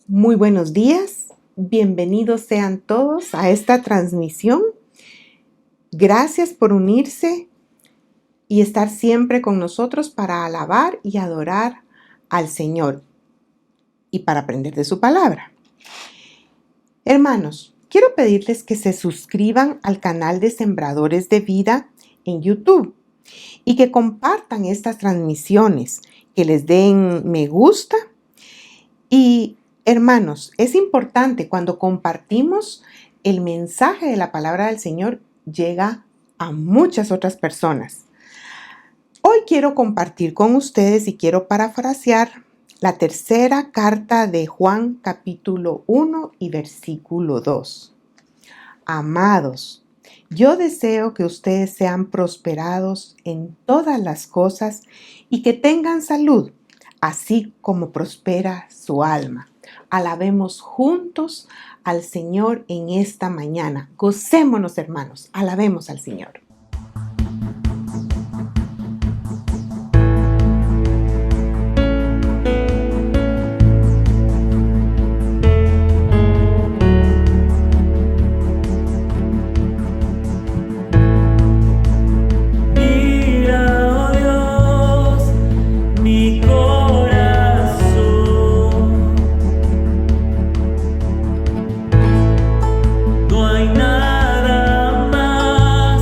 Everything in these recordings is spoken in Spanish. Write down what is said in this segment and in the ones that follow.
Muy buenos días, bienvenidos sean todos a esta transmisión. Gracias por unirse y estar siempre con nosotros para alabar y adorar al Señor y para aprender de su palabra. Hermanos, quiero pedirles que se suscriban al canal de Sembradores de Vida en YouTube y que compartan estas transmisiones, que les den me gusta. Y hermanos, es importante cuando compartimos el mensaje de la palabra del Señor, llega a muchas otras personas. Hoy quiero compartir con ustedes y quiero parafrasear la tercera carta de Juan capítulo 1 y versículo 2. Amados, yo deseo que ustedes sean prosperados en todas las cosas y que tengan salud, así como prospera su alma. Alabemos juntos al Señor en esta mañana. Gocémonos, hermanos, alabemos al Señor. No hay nada más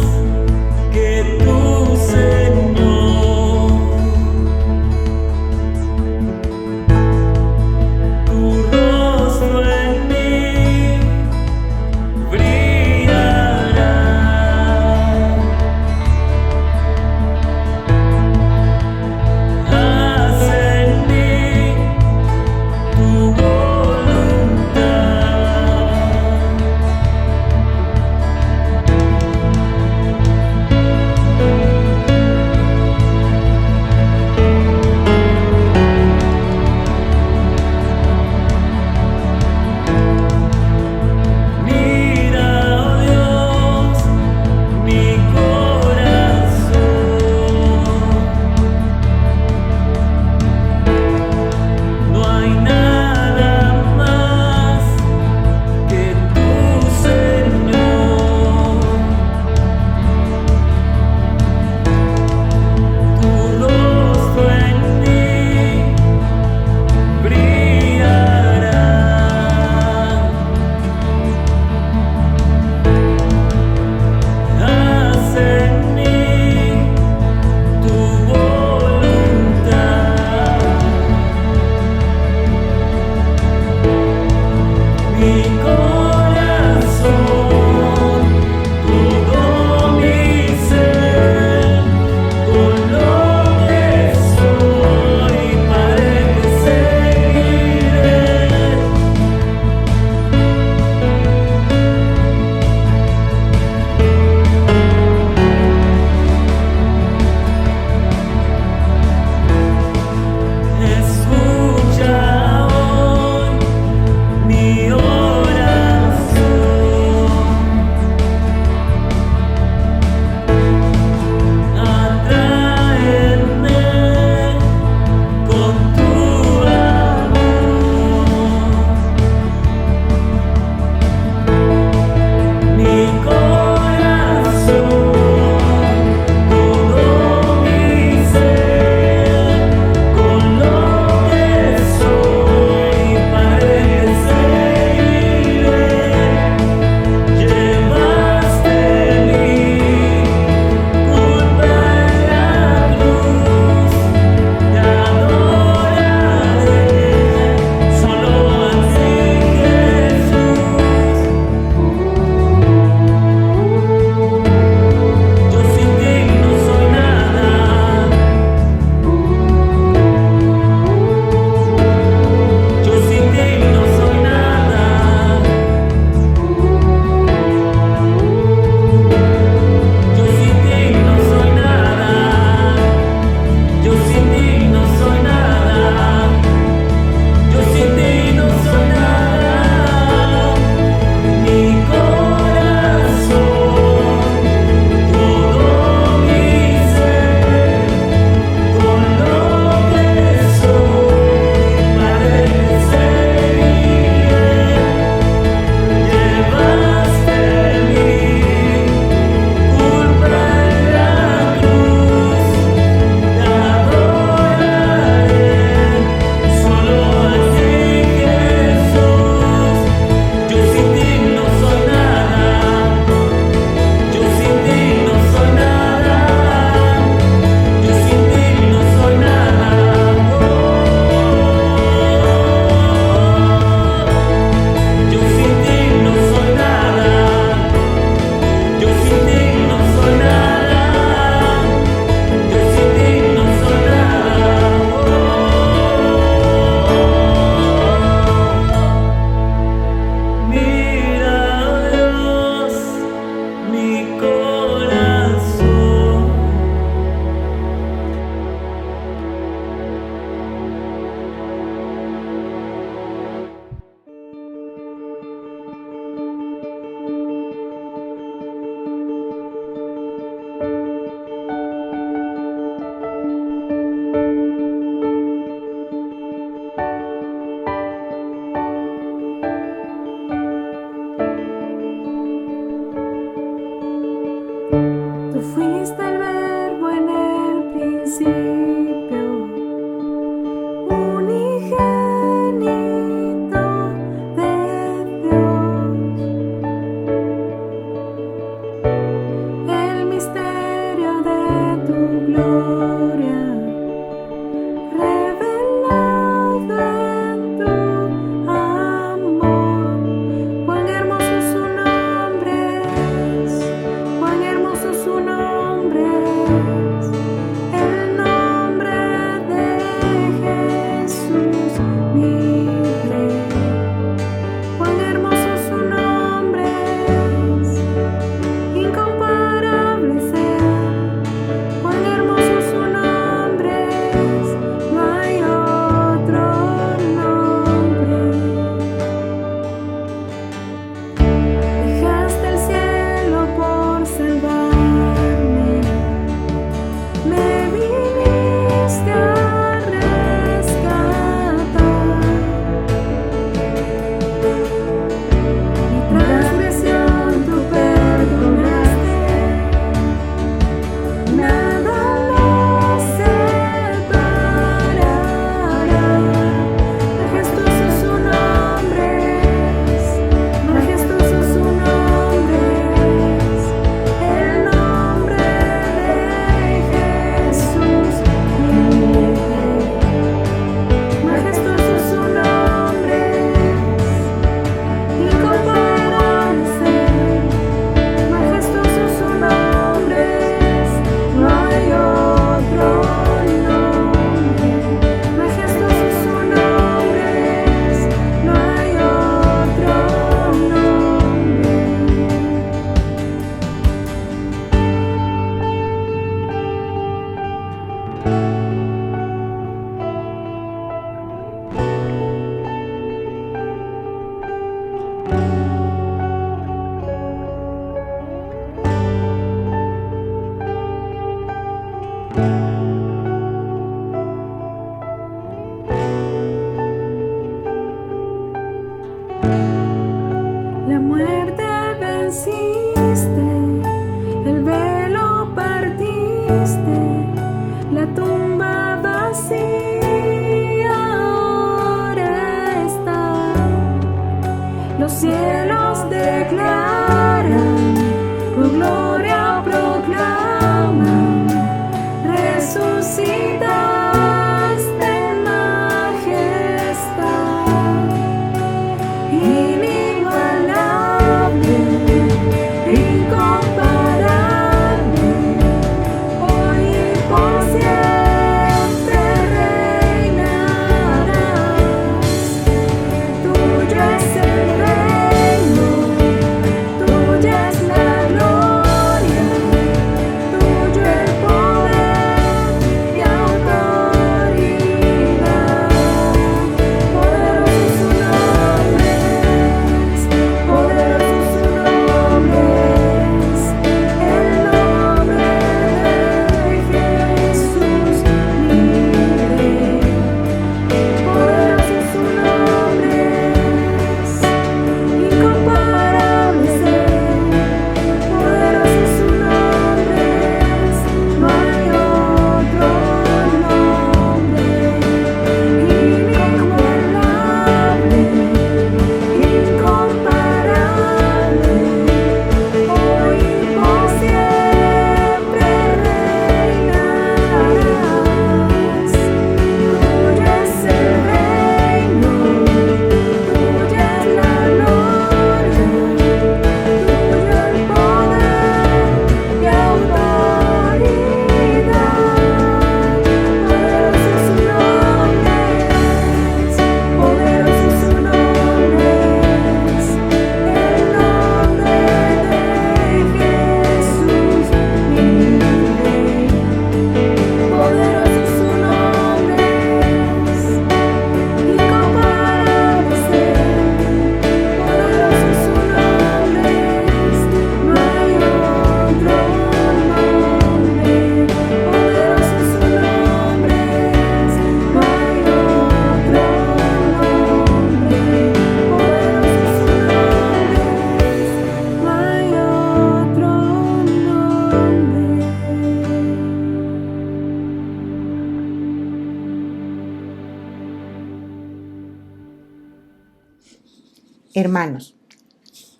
Hermanos,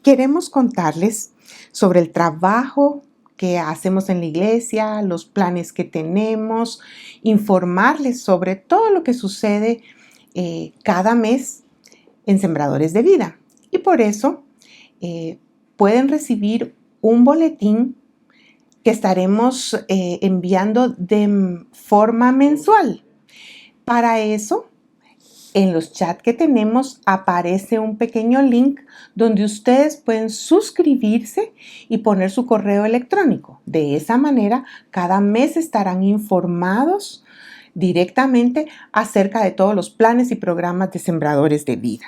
queremos contarles sobre el trabajo que hacemos en la iglesia, los planes que tenemos, informarles sobre todo lo que sucede cada mes en Sembradores de Vida. Y por eso pueden recibir un boletín que estaremos enviando de forma mensual. Para eso, en los chats que tenemos aparece un pequeño link donde ustedes pueden suscribirse y poner su correo electrónico. De esa manera, cada mes estarán informados directamente acerca de todos los planes y programas de Sembradores de Vida.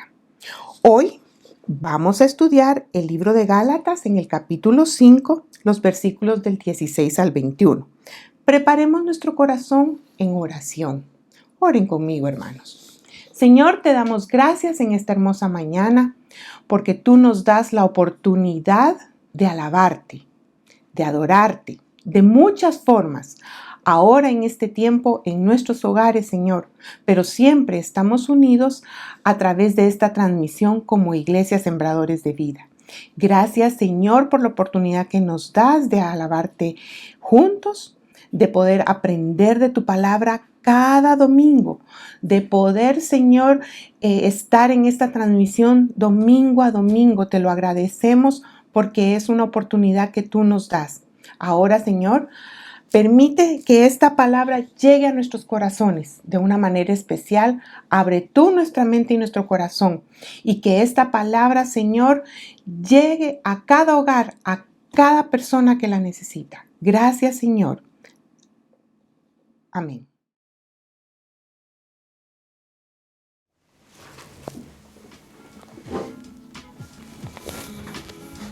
Hoy vamos a estudiar el libro de Gálatas en el capítulo 5, los versículos del 16 al 21. Preparemos nuestro corazón en oración. Oren conmigo, hermanos. Señor, te damos gracias en esta hermosa mañana porque tú nos das la oportunidad de alabarte, de adorarte, de muchas formas. Ahora en este tiempo en nuestros hogares, Señor, pero siempre estamos unidos a través de esta transmisión como Iglesia Sembradores de Vida. Gracias, Señor, por la oportunidad que nos das de alabarte juntos, de poder aprender de tu palabra cada domingo, de poder, Señor, estar en esta transmisión domingo a domingo. Te lo agradecemos porque es una oportunidad que tú nos das. Ahora, Señor, permite que esta palabra llegue a nuestros corazones de una manera especial. Abre tú nuestra mente y nuestro corazón y que esta palabra, Señor, llegue a cada hogar, a cada persona que la necesita. Gracias, Señor. Amén.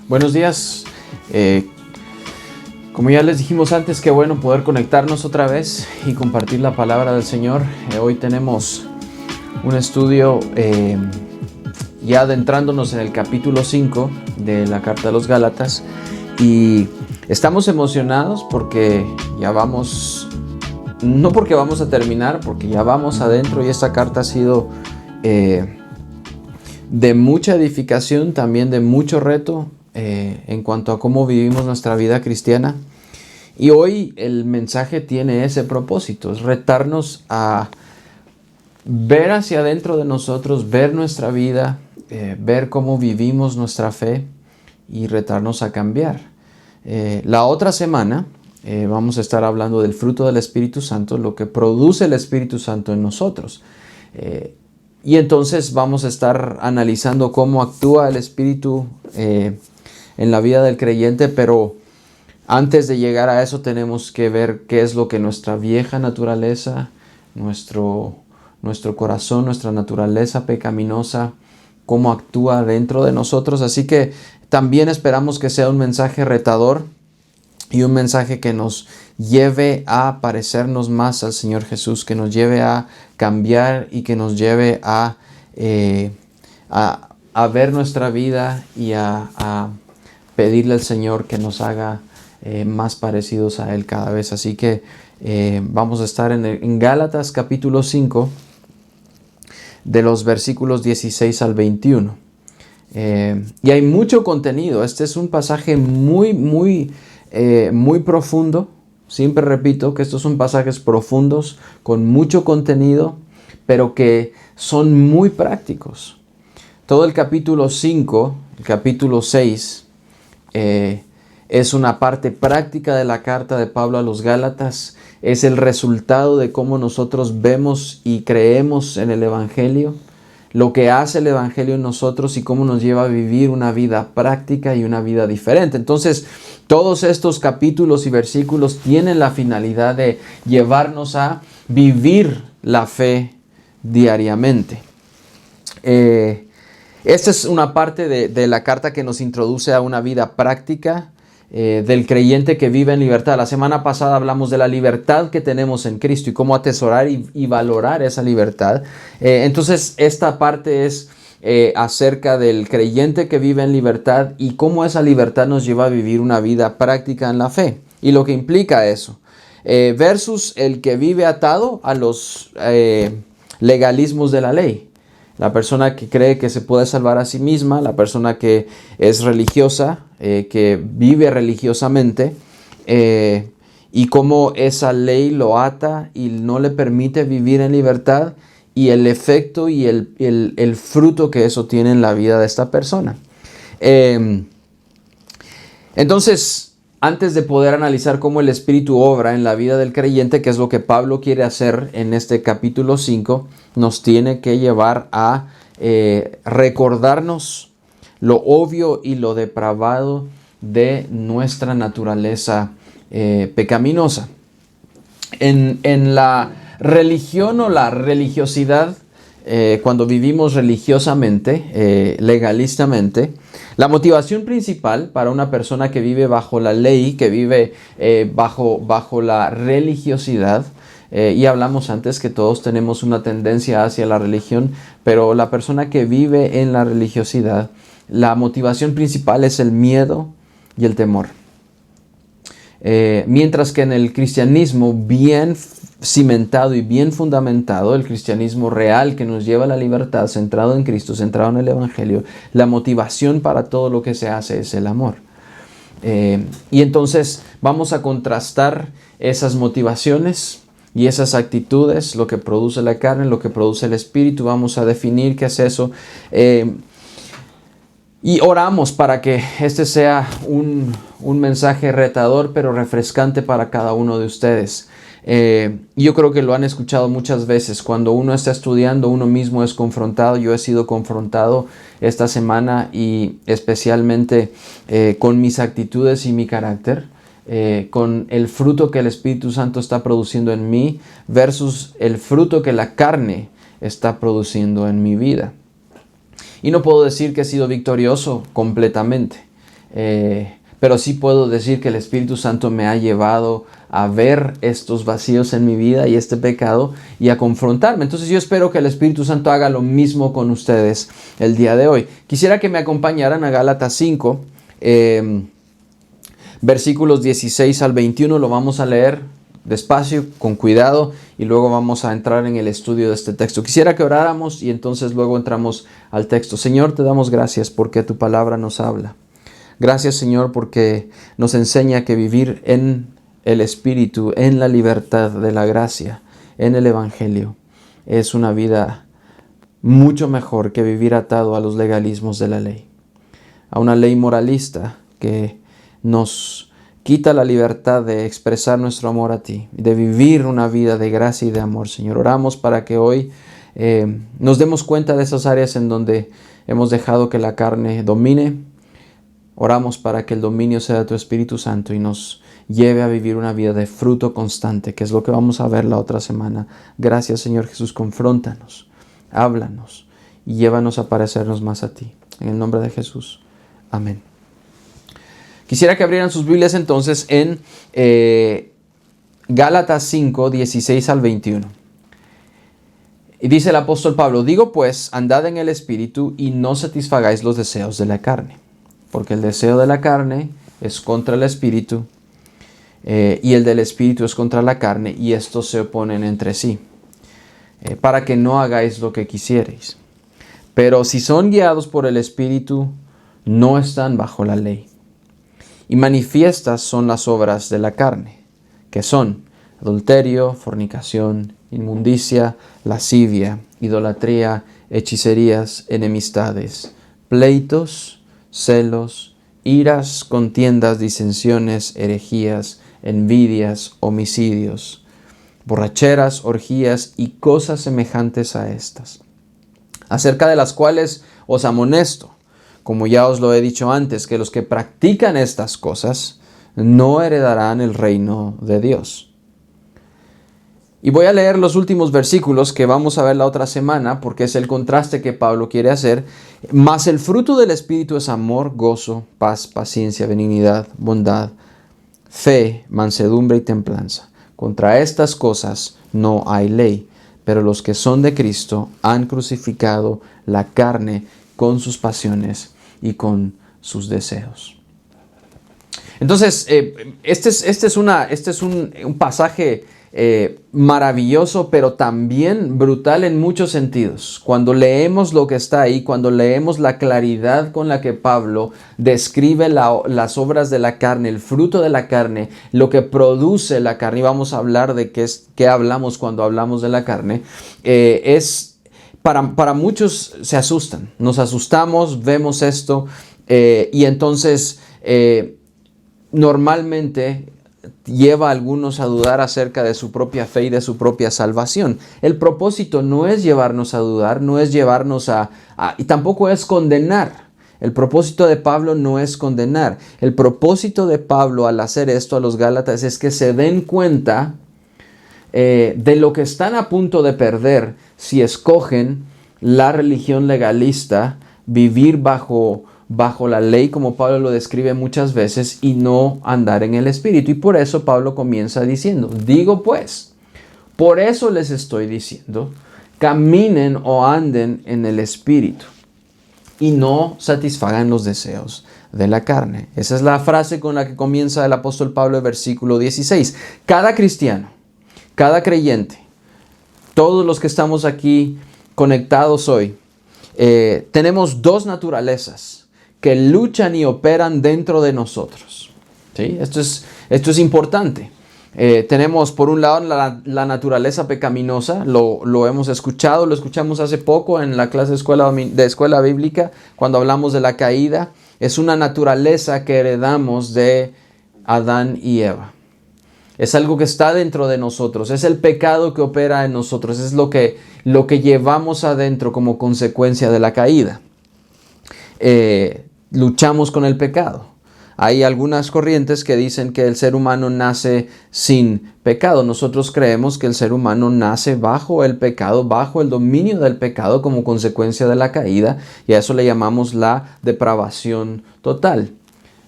Buenos días. Como ya les dijimos antes, qué bueno poder conectarnos otra vez y compartir la palabra del Señor. Hoy tenemos un estudio ya adentrándonos en el capítulo 5 de la carta de los Gálatas y estamos emocionados porque ya vamos, no porque vamos a terminar, porque ya vamos adentro y esta carta ha sido de mucha edificación, también de mucho reto en cuanto a cómo vivimos nuestra vida cristiana. Y hoy el mensaje tiene ese propósito, es retarnos a ver hacia adentro de nosotros, ver nuestra vida, ver cómo vivimos nuestra fe y retarnos a cambiar. La otra semana vamos a estar hablando del fruto del Espíritu Santo, lo que produce el Espíritu Santo en nosotros. Y entonces vamos a estar analizando cómo actúa el Espíritu en la vida del creyente, pero antes de llegar a eso tenemos que ver qué es lo que nuestra vieja naturaleza, nuestro corazón, nuestra naturaleza pecaminosa, cómo actúa dentro de nosotros. Así que también esperamos que sea un mensaje retador y un mensaje que nos lleve a parecernos más al Señor Jesús, que nos lleve a cambiar y que nos lleve a ver nuestra vida y a pedirle al Señor que nos haga más parecidos a Él cada vez. Así que vamos a estar en Gálatas capítulo 5 de los versículos 16 al 21. Y hay mucho contenido. Este es un pasaje muy profundo. Siempre repito que estos son pasajes profundos con mucho contenido, pero que son muy prácticos. Todo el capítulo 5, el capítulo 6, es una parte práctica de la carta de Pablo a los Gálatas. Es el resultado de cómo nosotros vemos y creemos en el Evangelio, lo que hace el Evangelio en nosotros y cómo nos lleva a vivir una vida práctica y una vida diferente. Entonces, todos estos capítulos y versículos tienen la finalidad de llevarnos a vivir la fe diariamente. Esta es una parte de la carta que nos introduce a una vida práctica del creyente que vive en libertad. La semana pasada hablamos de la libertad que tenemos en Cristo y cómo atesorar y valorar esa libertad. Entonces esta parte es acerca del creyente que vive en libertad y cómo esa libertad nos lleva a vivir una vida práctica en la fe y lo que implica eso. Versus el que vive atado a los legalismos de la ley. La persona que cree que se puede salvar a sí misma, la persona que es religiosa, que vive religiosamente y cómo esa ley lo ata y no le permite vivir en libertad, y el efecto y el fruto que eso tiene en la vida de esta persona. Entonces, antes de poder analizar cómo el Espíritu obra en la vida del creyente, que es lo que Pablo quiere hacer en este capítulo 5, nos tiene que llevar a recordarnos lo obvio y lo depravado de nuestra naturaleza pecaminosa. En la religión o la religiosidad, cuando vivimos religiosamente, legalistamente, la motivación principal para una persona que vive bajo la ley, que vive bajo la religiosidad, y hablamos antes que todos tenemos una tendencia hacia la religión, pero la persona que vive en la religiosidad, la motivación principal es el miedo y el temor. Mientras que en el cristianismo bien cimentado y bien fundamentado, el cristianismo real que nos lleva a la libertad, centrado en Cristo, centrado en el Evangelio, la motivación para todo lo que se hace es el amor. Y entonces vamos a contrastar esas motivaciones y esas actitudes, lo que produce la carne, lo que produce el espíritu. Vamos a definir qué es eso. Y oramos para que este sea un mensaje retador, pero refrescante para cada uno de ustedes. Yo creo que lo han escuchado muchas veces. Cuando uno está estudiando, uno mismo es confrontado. Yo he sido confrontado esta semana, y especialmente con mis actitudes y mi carácter, con el fruto que el Espíritu Santo está produciendo en mí versus el fruto que la carne está produciendo en mi vida. Y no puedo decir que he sido victorioso completamente, pero sí puedo decir que el Espíritu Santo me ha llevado a ver estos vacíos en mi vida y este pecado y a confrontarme. Entonces yo espero que el Espíritu Santo haga lo mismo con ustedes el día de hoy. Quisiera que me acompañaran a Gálatas 5, versículos 16 al 21. Lo vamos a leer despacio, con cuidado, y luego vamos a entrar en el estudio de este texto. Quisiera que oráramos y entonces luego entramos al texto. Señor, te damos gracias porque tu palabra nos habla. Gracias, Señor, porque nos enseña que vivir en el Espíritu, en la libertad de la gracia, en el Evangelio, es una vida mucho mejor que vivir atado a los legalismos de la ley, a una ley moralista que nos quita la libertad de expresar nuestro amor a ti, de vivir una vida de gracia y de amor, Señor. Oramos para que hoy nos demos cuenta de esas áreas en donde hemos dejado que la carne domine. Oramos para que el dominio sea de tu Espíritu Santo y nos lleve a vivir una vida de fruto constante, que es lo que vamos a ver la otra semana. Gracias, Señor Jesús. Confróntanos, háblanos y llévanos a parecernos más a ti. En el nombre de Jesús. Amén. Quisiera que abrieran sus Biblias entonces en Gálatas 5, 16 al 21. Y dice el apóstol Pablo: digo pues, andad en el Espíritu y no satisfagáis los deseos de la carne. Porque el deseo de la carne es contra el Espíritu, y el del Espíritu es contra la carne, y estos se oponen entre sí, para que no hagáis lo que quisierais. Pero si son guiados por el Espíritu, no están bajo la ley. Y manifiestas son las obras de la carne, que son adulterio, fornicación, inmundicia, lascivia, idolatría, hechicerías, enemistades, pleitos, celos, iras, contiendas, disensiones, herejías, envidias, homicidios, borracheras, orgías y cosas semejantes a estas, acerca de las cuales os amonesto, como ya os lo he dicho antes, que los que practican estas cosas no heredarán el reino de Dios. Y voy a leer los últimos versículos que vamos a ver la otra semana, porque es el contraste que Pablo quiere hacer. Mas el fruto del Espíritu es amor, gozo, paz, paciencia, benignidad, bondad, fe, mansedumbre y templanza. Contra estas cosas no hay ley, pero los que son de Cristo han crucificado la carne con sus pasiones y con sus deseos. Entonces, este es un pasaje maravilloso, pero también brutal en muchos sentidos. Cuando leemos lo que está ahí, cuando leemos la claridad con la que Pablo describe las obras de la carne, el fruto de la carne, lo que produce la carne, y vamos a hablar de qué hablamos cuando hablamos de la carne, para muchos se asustan. Nos asustamos, vemos esto, y entonces normalmente lleva a algunos a dudar acerca de su propia fe y de su propia salvación. El propósito no es llevarnos a dudar, no es llevarnos y tampoco es condenar. El propósito de Pablo no es condenar. El propósito de Pablo al hacer esto a los Gálatas es que se den cuenta de lo que están a punto de perder si escogen la religión legalista, vivir bajo la ley, como Pablo lo describe muchas veces, y no andar en el Espíritu. Y por eso Pablo comienza diciendo, digo pues, por eso les estoy diciendo, caminen o anden en el Espíritu y no satisfagan los deseos de la carne. Esa es la frase con la que comienza el apóstol Pablo en versículo 16. Cada cristiano, cada creyente, todos los que estamos aquí conectados hoy, tenemos dos naturalezas que luchan y operan dentro de nosotros. ¿Sí? Esto es importante. Tenemos por un lado la naturaleza pecaminosa, lo hemos escuchado, lo escuchamos hace poco en la clase de escuela bíblica, cuando hablamos de la caída. Es una naturaleza que heredamos de Adán y Eva. Es algo que está dentro de nosotros, es el pecado que opera en nosotros, es lo que llevamos adentro como consecuencia de la caída. Luchamos con el pecado. Hay algunas corrientes que dicen que el ser humano nace sin pecado. Nosotros creemos que el ser humano nace bajo el pecado, bajo el dominio del pecado como consecuencia de la caída, y a eso le llamamos la depravación total.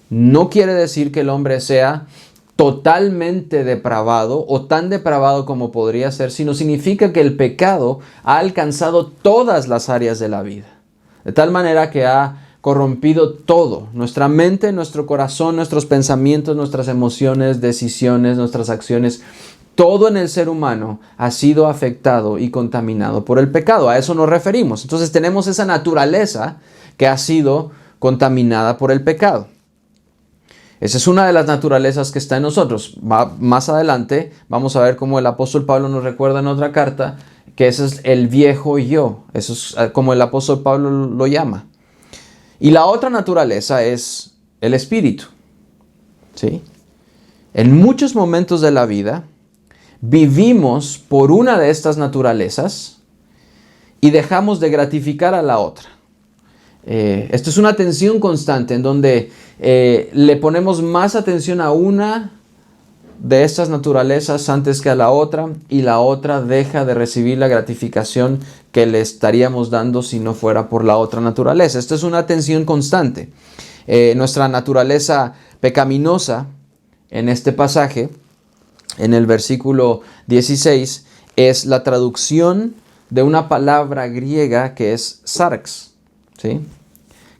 No quiere decir que el hombre sea totalmente depravado o tan depravado como podría ser, sino significa que el pecado ha alcanzado todas las áreas de la vida, de tal manera que ha corrompido todo, nuestra mente, nuestro corazón, nuestros pensamientos, nuestras emociones, decisiones, nuestras acciones. Todo en el ser humano ha sido afectado y contaminado por el pecado. A eso nos referimos. Entonces tenemos esa naturaleza que ha sido contaminada por el pecado. Esa es una de las naturalezas que está en nosotros. Más adelante vamos a ver cómo el apóstol Pablo nos recuerda en otra carta que ese es el viejo yo. Eso es como el apóstol Pablo lo llama. Y la otra naturaleza es el espíritu. ¿Sí? En muchos momentos de la vida vivimos por una de estas naturalezas y dejamos de gratificar a la otra. Esto es una tensión constante en donde le ponemos más atención a una de estas naturalezas antes que a la otra, y la otra deja de recibir la gratificación que le estaríamos dando si no fuera por la otra naturaleza. Esto es una tensión constante. Nuestra naturaleza pecaminosa en este pasaje, en el versículo 16, es la traducción de una palabra griega que es sarx, ¿sí?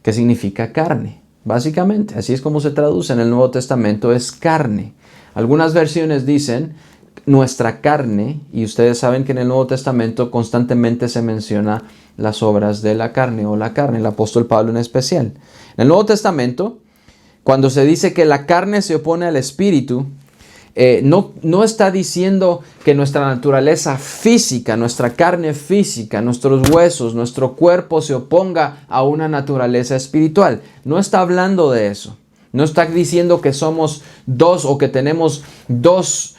Que significa carne. Básicamente, así es como se traduce en el Nuevo Testamento, es carne. Algunas versiones dicen nuestra carne, y ustedes saben que en el Nuevo Testamento constantemente se menciona las obras de la carne o la carne, el apóstol Pablo en especial. En el Nuevo Testamento, cuando se dice que la carne se opone al espíritu, no está diciendo que nuestra naturaleza física, nuestra carne física, nuestros huesos, nuestro cuerpo se oponga a una naturaleza espiritual. No está hablando de eso. No está diciendo que somos dos o que tenemos dos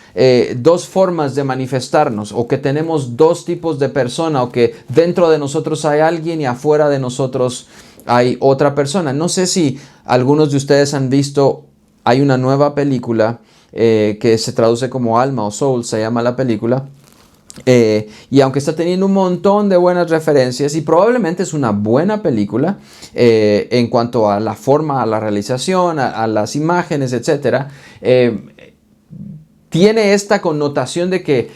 formas de manifestarnos, o que tenemos dos tipos de persona, o que dentro de nosotros hay alguien y afuera de nosotros hay otra persona. No sé si algunos de ustedes han visto, hay una nueva película que se traduce como Alma o Soul, se llama la película. Y aunque está teniendo un montón de buenas referencias y probablemente es una buena película en cuanto a la forma, a la realización, a las imágenes, etc., tiene esta connotación de que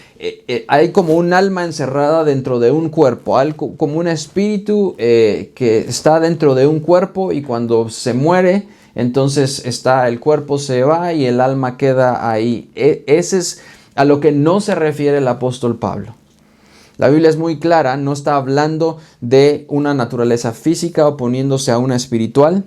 hay como un alma encerrada dentro de un cuerpo, algo como un espíritu que está dentro de un cuerpo, y cuando se muere, entonces el cuerpo se va y el alma queda ahí. Ese es a lo que no se refiere el apóstol Pablo. La Biblia es muy clara, no está hablando de una naturaleza física oponiéndose a una espiritual.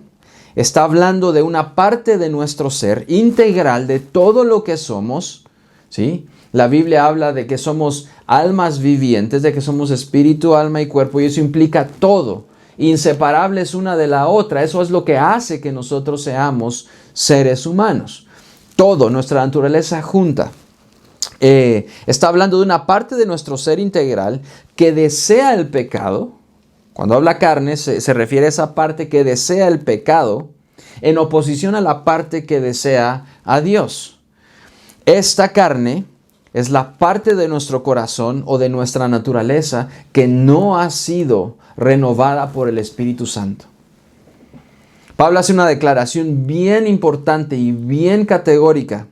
Está hablando de una parte de nuestro ser integral, de todo lo que somos, ¿sí? La Biblia habla de que somos almas vivientes, de que somos espíritu, alma y cuerpo, y eso implica todo, inseparables una de la otra. Eso es lo que hace que nosotros seamos seres humanos. Todo, nuestra naturaleza junta. Está hablando de una parte de nuestro ser integral que desea el pecado. Cuando habla carne, se refiere a esa parte que desea el pecado en oposición a la parte que desea a Dios. Esta carne es la parte de nuestro corazón o de nuestra naturaleza que no ha sido renovada por el Espíritu Santo. Pablo hace una declaración bien importante y bien categórica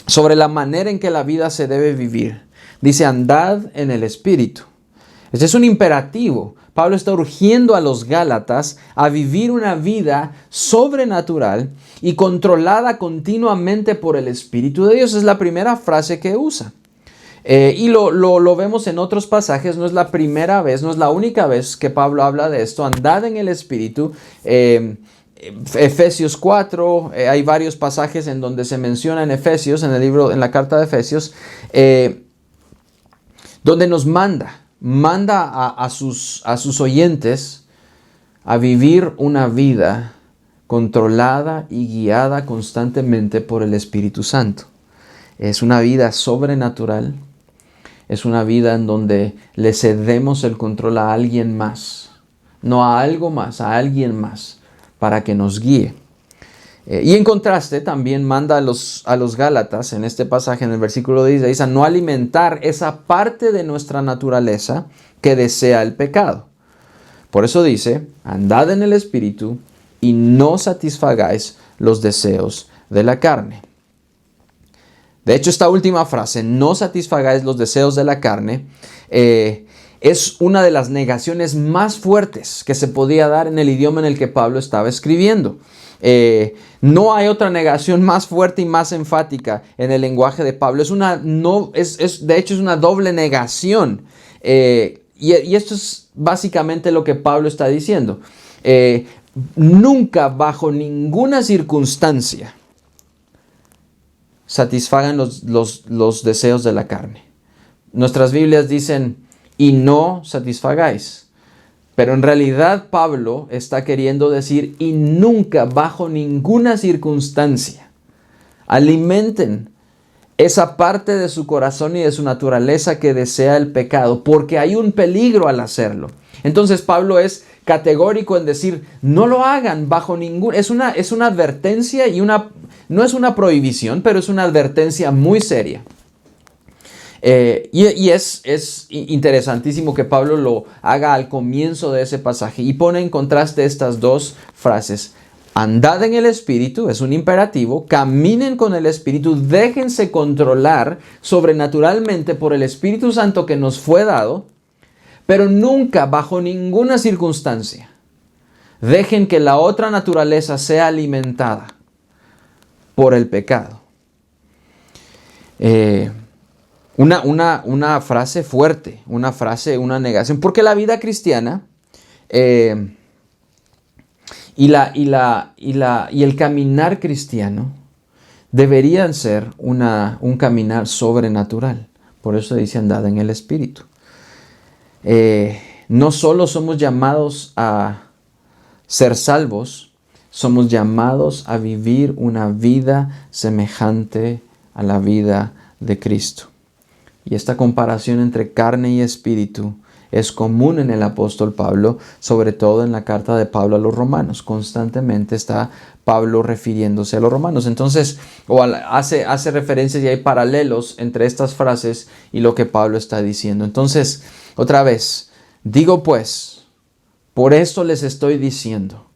sobre la manera en que la vida se debe vivir. Dice, andad en el Espíritu. Este es un imperativo. Pablo está urgiendo a los Gálatas a vivir una vida sobrenatural y controlada continuamente por el Espíritu de Dios. Es la primera frase que usa. Y lo vemos en otros pasajes. No es la primera vez, no es la única vez que Pablo habla de esto. Andad en el Espíritu. Efesios 4, hay varios pasajes en donde se menciona en Efesios, en el libro, en la carta de Efesios, donde nos manda a sus oyentes a vivir una vida controlada y guiada constantemente por el Espíritu Santo. Es una vida sobrenatural, es una vida en donde le cedemos el control a alguien más, no a algo más, a alguien más, para que nos guíe. Y en contraste, también manda a los Gálatas, en este pasaje, en el versículo 16, a no alimentar esa parte de nuestra naturaleza que desea el pecado. Por eso dice, andad en el Espíritu y no satisfagáis los deseos de la carne. De hecho, esta última frase, no satisfagáis los deseos de la carne, es una de las negaciones más fuertes que se podía dar en el idioma en el que Pablo estaba escribiendo. No hay otra negación más fuerte y más enfática en el lenguaje de Pablo. De hecho, es una doble negación. Y esto es básicamente lo que Pablo está diciendo. Nunca, bajo ninguna circunstancia, satisfagan los deseos de la carne. Nuestras Biblias dicen, y no satisfagáis. Pero en realidad Pablo está queriendo decir, y nunca, bajo ninguna circunstancia, alimenten esa parte de su corazón y de su naturaleza que desea el pecado, porque hay un peligro al hacerlo. Entonces Pablo es categórico en decir, no lo hagan bajo ningún... Es una advertencia y no es una prohibición, pero es una advertencia muy seria. Y es interesantísimo que Pablo lo haga al comienzo de ese pasaje y pone en contraste estas dos frases. Andad en el Espíritu, es un imperativo, caminen con el Espíritu, déjense controlar sobrenaturalmente por el Espíritu Santo que nos fue dado, pero nunca, bajo ninguna circunstancia, dejen que la otra naturaleza sea alimentada por el pecado. Una frase fuerte, una negación, porque la vida cristiana y el caminar cristiano deberían ser un caminar sobrenatural. Por eso dice andad en el Espíritu. No solo somos llamados a ser salvos, somos llamados a vivir una vida semejante a la vida de Cristo. Y esta comparación entre carne y espíritu es común en el apóstol Pablo, sobre todo en la carta de Pablo a los romanos. Constantemente está Pablo refiriéndose a los romanos. Entonces, hace referencias y hay paralelos entre estas frases y lo que Pablo está diciendo. Entonces, otra vez, digo pues, por esto les estoy diciendo,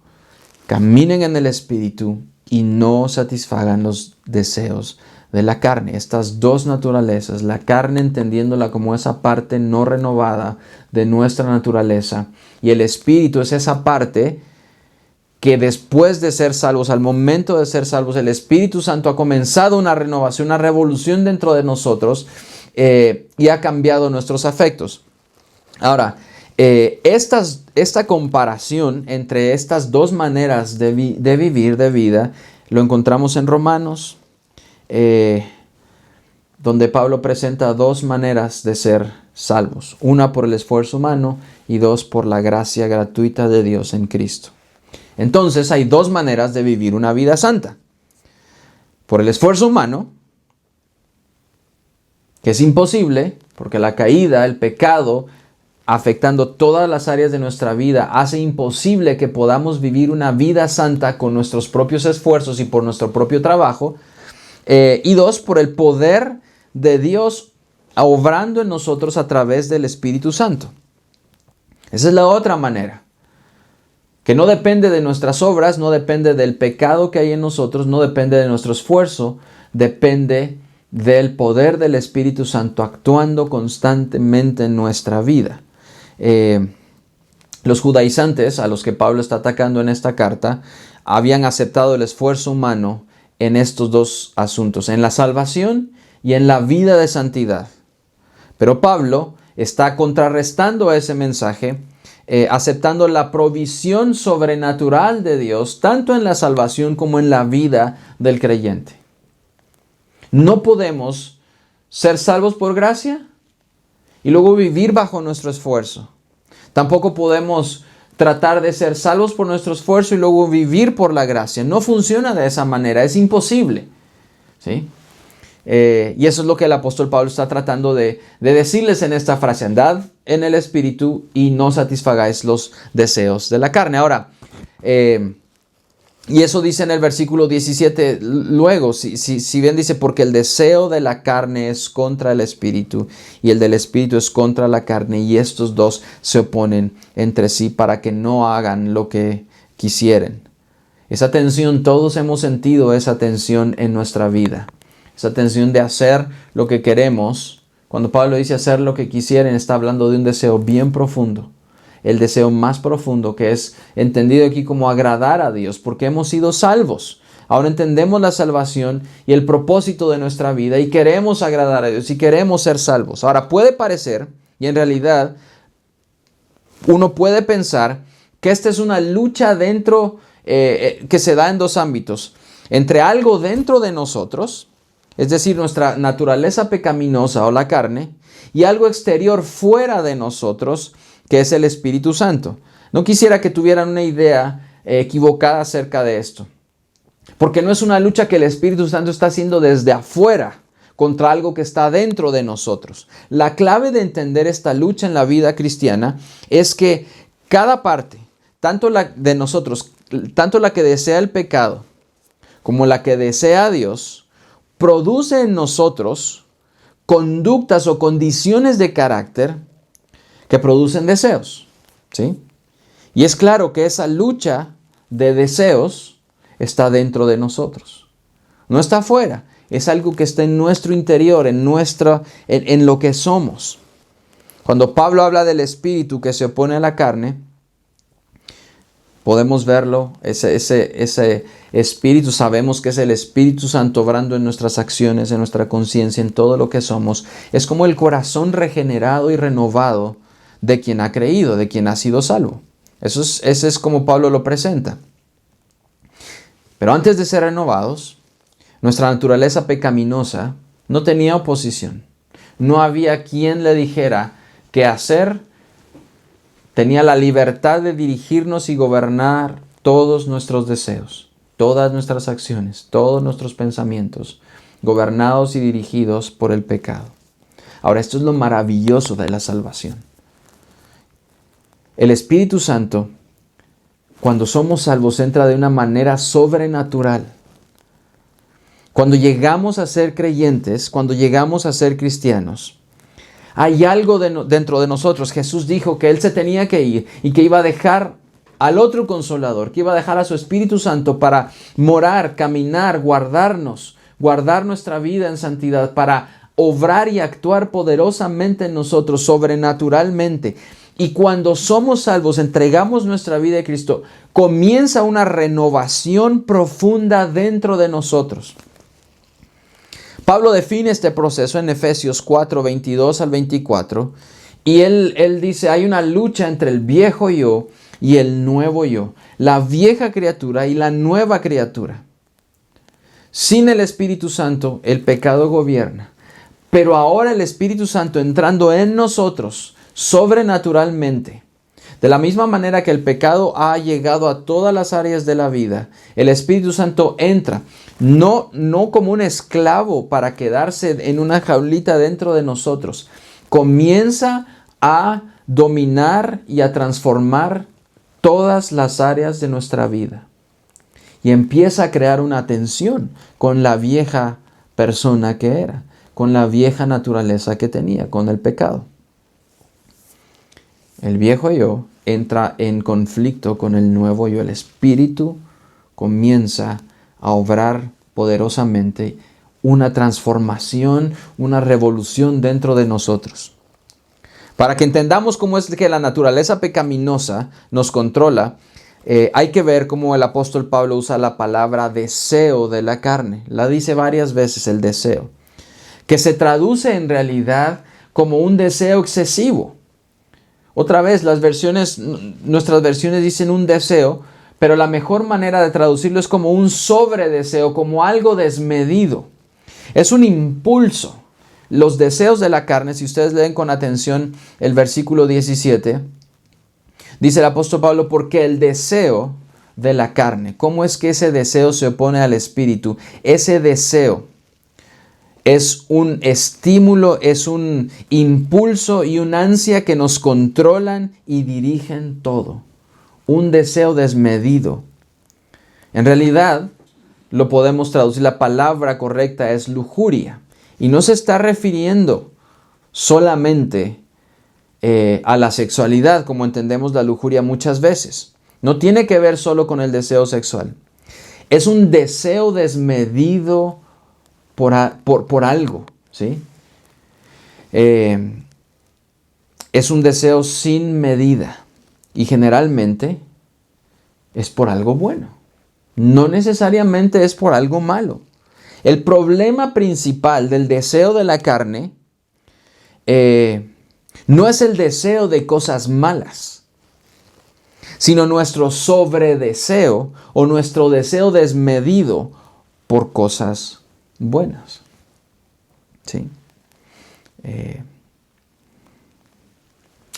caminen en el espíritu y no satisfagan los deseos de la carne. Estas dos naturalezas, la carne entendiéndola como esa parte no renovada de nuestra naturaleza y el espíritu es esa parte que después de ser salvos, al momento de ser salvos, el Espíritu Santo ha comenzado una renovación, una revolución dentro de nosotros y ha cambiado nuestros afectos. Ahora, esta comparación entre estas dos maneras de vivir, de vida, lo encontramos en Romanos, donde Pablo presenta dos maneras de ser salvos. Una por el esfuerzo humano y dos por la gracia gratuita de Dios en Cristo. Entonces hay dos maneras de vivir una vida santa. Por el esfuerzo humano, que es imposible, porque la caída, el pecado, afectando todas las áreas de nuestra vida, hace imposible que podamos vivir una vida santa con nuestros propios esfuerzos y por nuestro propio trabajo. Y dos, por el poder de Dios obrando en nosotros a través del Espíritu Santo. Esa es la otra manera, que no depende de nuestras obras, no depende del pecado que hay en nosotros, no depende de nuestro esfuerzo, depende del poder del Espíritu Santo actuando constantemente en nuestra vida. Los judaizantes, a los que Pablo está atacando en esta carta, habían aceptado el esfuerzo humano en estos dos asuntos, en la salvación y en la vida de santidad. Pero Pablo está contrarrestando ese mensaje, aceptando la provisión sobrenatural de Dios, tanto en la salvación como en la vida del creyente. No podemos ser salvos por gracia y luego vivir bajo nuestro esfuerzo. Tampoco podemos tratar de ser salvos por nuestro esfuerzo y luego vivir por la gracia. No funciona de esa manera, es imposible. ¿Sí? Y eso es lo que el apóstol Pablo está tratando de decirles en esta frase: andad en el Espíritu y no satisfagáis los deseos de la carne. Ahora, y eso dice en el versículo 17, luego, si bien dice, porque el deseo de la carne es contra el Espíritu y el del Espíritu es contra la carne, y estos dos se oponen entre sí para que no hagan lo que quisieren. Esa tensión, todos hemos sentido esa tensión en nuestra vida. Esa tensión de hacer lo que queremos. Cuando Pablo dice hacer lo que quisieren, está hablando de un deseo bien profundo. El deseo más profundo, que es entendido aquí como agradar a Dios, porque hemos sido salvos. Ahora entendemos la salvación y el propósito de nuestra vida y queremos agradar a Dios y queremos ser salvos. Ahora puede parecer, y en realidad uno puede pensar, que esta es una lucha dentro, que se da en dos ámbitos. Entre algo dentro de nosotros, es decir, nuestra naturaleza pecaminosa o la carne, y algo exterior fuera de nosotros, que es el Espíritu Santo. No quisiera que tuvieran una idea equivocada acerca de esto, porque no es una lucha que el Espíritu Santo está haciendo desde afuera contra algo que está dentro de nosotros. La clave de entender esta lucha en la vida cristiana es que cada parte, tanto la de nosotros, tanto la que desea el pecado como la que desea a Dios, produce en nosotros conductas o condiciones de carácter que producen deseos, ¿sí? Y es claro que esa lucha de deseos está dentro de nosotros. No está afuera, es algo que está en nuestro interior, en lo que somos. Cuando Pablo habla del espíritu que se opone a la carne, podemos verlo, ese espíritu, sabemos que es el Espíritu Santo obrando en nuestras acciones, en nuestra conciencia, en todo lo que somos. Es como el corazón regenerado y renovado de quien ha creído, de quien ha sido salvo. Ese es como Pablo lo presenta. Pero antes de ser renovados, nuestra naturaleza pecaminosa no tenía oposición. No había quien le dijera qué hacer. Tenía la libertad de dirigirnos y gobernar todos nuestros deseos, todas nuestras acciones, todos nuestros pensamientos, gobernados y dirigidos por el pecado. Ahora, esto es lo maravilloso de la salvación. El Espíritu Santo, cuando somos salvos, entra de una manera sobrenatural. Cuando llegamos a ser creyentes, cuando llegamos a ser cristianos, hay algo dentro de nosotros. Jesús dijo que Él se tenía que ir y que iba a dejar al otro Consolador, que iba a dejar a su Espíritu Santo para morar, caminar, guardarnos, guardar nuestra vida en santidad, para obrar y actuar poderosamente en nosotros, sobrenaturalmente. Y cuando somos salvos, entregamos nuestra vida a Cristo, comienza una renovación profunda dentro de nosotros. Pablo define este proceso en Efesios 4, 22 al 24. Y él dice, hay una lucha entre el viejo yo y el nuevo yo. La vieja criatura y la nueva criatura. Sin el Espíritu Santo, el pecado gobierna. Pero ahora el Espíritu Santo entrando en nosotros, sobrenaturalmente, de la misma manera que el pecado ha llegado a todas las áreas de la vida, el Espíritu Santo entra, no como un esclavo para quedarse en una jaulita dentro de nosotros. Comienza a dominar y a transformar todas las áreas de nuestra vida. Y empieza a crear una tensión con la vieja persona que era, con la vieja naturaleza que tenía, con el pecado. El viejo yo entra en conflicto con el nuevo yo. El Espíritu comienza a obrar poderosamente una transformación, una revolución dentro de nosotros. Para que entendamos cómo es que la naturaleza pecaminosa nos controla, hay que ver cómo el apóstol Pablo usa la palabra deseo de la carne. La dice varias veces, el deseo, que se traduce en realidad como un deseo excesivo. Otra vez, nuestras versiones dicen un deseo, pero la mejor manera de traducirlo es como un sobredeseo, como algo desmedido. Es un impulso. Los deseos de la carne, si ustedes leen con atención el versículo 17, dice el apóstol Pablo, porque el deseo de la carne, ¿cómo es que ese deseo se opone al espíritu? Ese deseo es un estímulo, es un impulso y una ansia que nos controlan y dirigen todo. Un deseo desmedido. En realidad, lo podemos traducir, la palabra correcta es lujuria. Y no se está refiriendo solamente a la sexualidad, como entendemos la lujuria muchas veces. No tiene que ver solo con el deseo sexual. Es un deseo desmedido por algo, ¿sí? Es un deseo sin medida y generalmente es por algo bueno. No necesariamente es por algo malo. El problema principal del deseo de la carne no es el deseo de cosas malas, sino nuestro sobredeseo o nuestro deseo desmedido por cosas buenas. ¿Sí?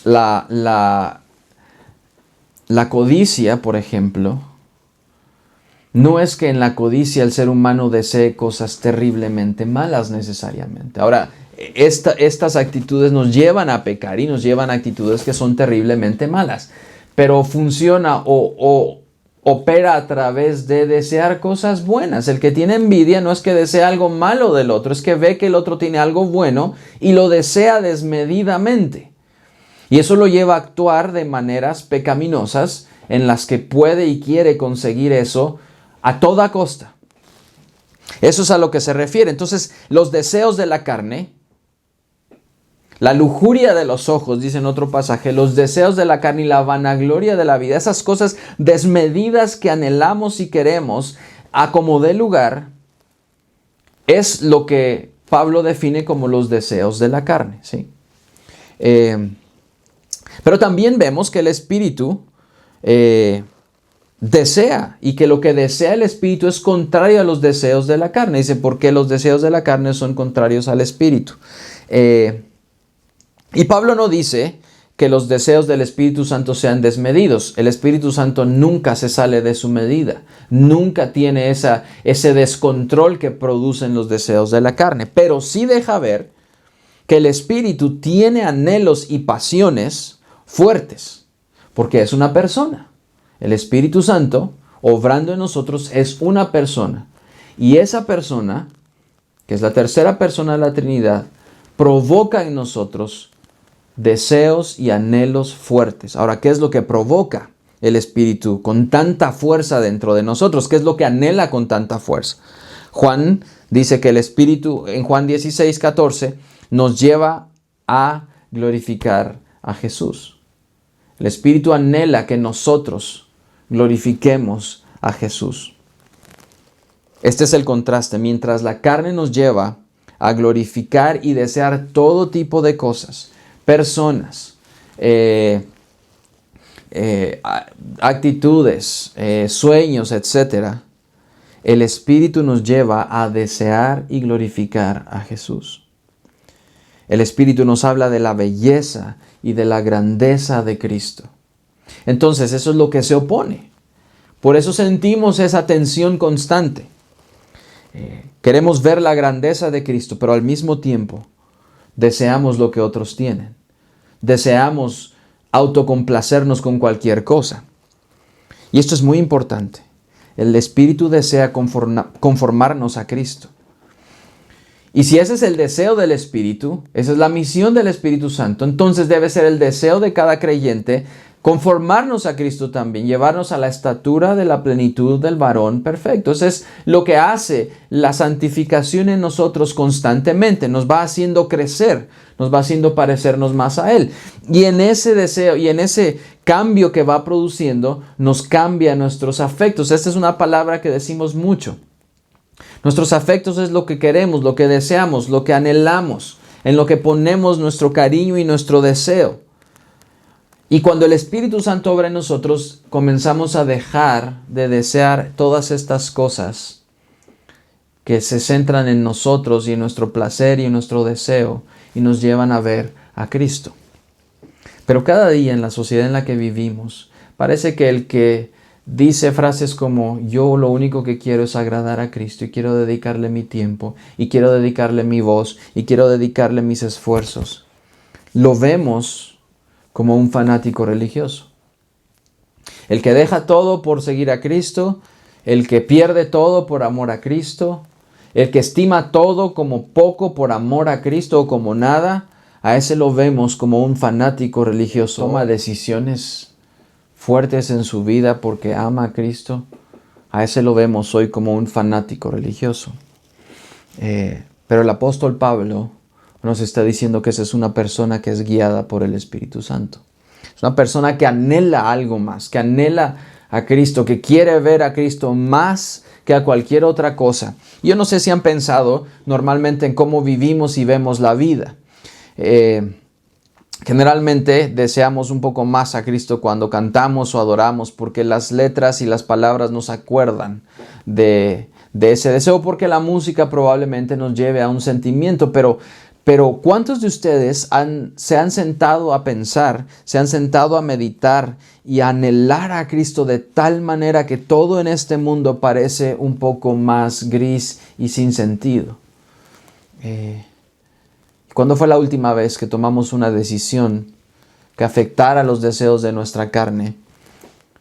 La codicia, por ejemplo, no es que en la codicia el ser humano desee cosas terriblemente malas necesariamente. Ahora, estas actitudes nos llevan a pecar y nos llevan a actitudes que son terriblemente malas. Pero funciona o opera a través de desear cosas buenas. El que tiene envidia no es que desea algo malo del otro, es que ve que el otro tiene algo bueno y lo desea desmedidamente. Y eso lo lleva a actuar de maneras pecaminosas en las que puede y quiere conseguir eso a toda costa. Eso es a lo que se refiere. Entonces, los deseos de la carne, la lujuria de los ojos, dice en otro pasaje, los deseos de la carne y la vanagloria de la vida, esas cosas desmedidas que anhelamos y queremos a como dé lugar, es lo que Pablo define como los deseos de la carne, ¿sí? Pero también vemos que el espíritu desea y que lo que desea el espíritu es contrario a los deseos de la carne. Dice, ¿por qué los deseos de la carne son contrarios al espíritu? Y Pablo no dice que los deseos del Espíritu Santo sean desmedidos. El Espíritu Santo nunca se sale de su medida. Nunca tiene ese descontrol que producen los deseos de la carne. Pero sí deja ver que el Espíritu tiene anhelos y pasiones fuertes. Porque es una persona. El Espíritu Santo, obrando en nosotros, es una persona. Y esa persona, que es la tercera persona de la Trinidad, provoca en nosotros deseos y anhelos fuertes. Ahora, ¿qué es lo que provoca el Espíritu con tanta fuerza dentro de nosotros? ¿Qué es lo que anhela con tanta fuerza? Juan dice que el Espíritu, en Juan 16, 14, nos lleva a glorificar a Jesús. El Espíritu anhela que nosotros glorifiquemos a Jesús. Este es el contraste. Mientras la carne nos lleva a glorificar y desear todo tipo de cosas, personas, actitudes, sueños, etc., el Espíritu nos lleva a desear y glorificar a Jesús. El Espíritu nos habla de la belleza y de la grandeza de Cristo. Entonces, eso es lo que se opone. Por eso sentimos esa tensión constante. Queremos ver la grandeza de Cristo, pero al mismo tiempo deseamos lo que otros tienen. Deseamos autocomplacernos con cualquier cosa. Y esto es muy importante. El Espíritu desea conformarnos a Cristo. Y si ese es el deseo del Espíritu, esa es la misión del Espíritu Santo, entonces debe ser el deseo de cada creyente conformarnos a Cristo también, llevarnos a la estatura de la plenitud del varón perfecto. Eso es lo que hace la santificación en nosotros constantemente. Nos va haciendo crecer, nos va haciendo parecernos más a Él. Y en ese deseo y en ese cambio que va produciendo, nos cambia nuestros afectos. Esta es una palabra que decimos mucho. Nuestros afectos es lo que queremos, lo que deseamos, lo que anhelamos, en lo que ponemos nuestro cariño y nuestro deseo. Y cuando el Espíritu Santo obra en nosotros, comenzamos a dejar de desear todas estas cosas que se centran en nosotros y en nuestro placer y en nuestro deseo y nos llevan a ver a Cristo. Pero cada día en la sociedad en la que vivimos, parece que el que dice frases como yo lo único que quiero es agradar a Cristo y quiero dedicarle mi tiempo y quiero dedicarle mi voz y quiero dedicarle mis esfuerzos, lo vemos como un fanático religioso. El que deja todo por seguir a Cristo, el que pierde todo por amor a Cristo, el que estima todo como poco por amor a Cristo o como nada, a ese lo vemos como un fanático religioso. Toma decisiones fuertes en su vida porque ama a Cristo, a ese lo vemos hoy como un fanático religioso. Pero el apóstol Pablo nos está diciendo que esa es una persona que es guiada por el Espíritu Santo. Es una persona que anhela algo más, que anhela a Cristo, que quiere ver a Cristo más que a cualquier otra cosa. Yo no sé si han pensado normalmente en cómo vivimos y vemos la vida. Generalmente deseamos un poco más a Cristo cuando cantamos o adoramos porque las letras y las palabras nos acuerdan de ese deseo, porque la música probablemente nos lleve a un sentimiento, pero ¿cuántos de ustedes se han sentado a pensar, se han sentado a meditar y a anhelar a Cristo de tal manera que todo en este mundo parece un poco más gris y sin sentido? ¿Cuándo fue la última vez que tomamos una decisión que afectara los deseos de nuestra carne,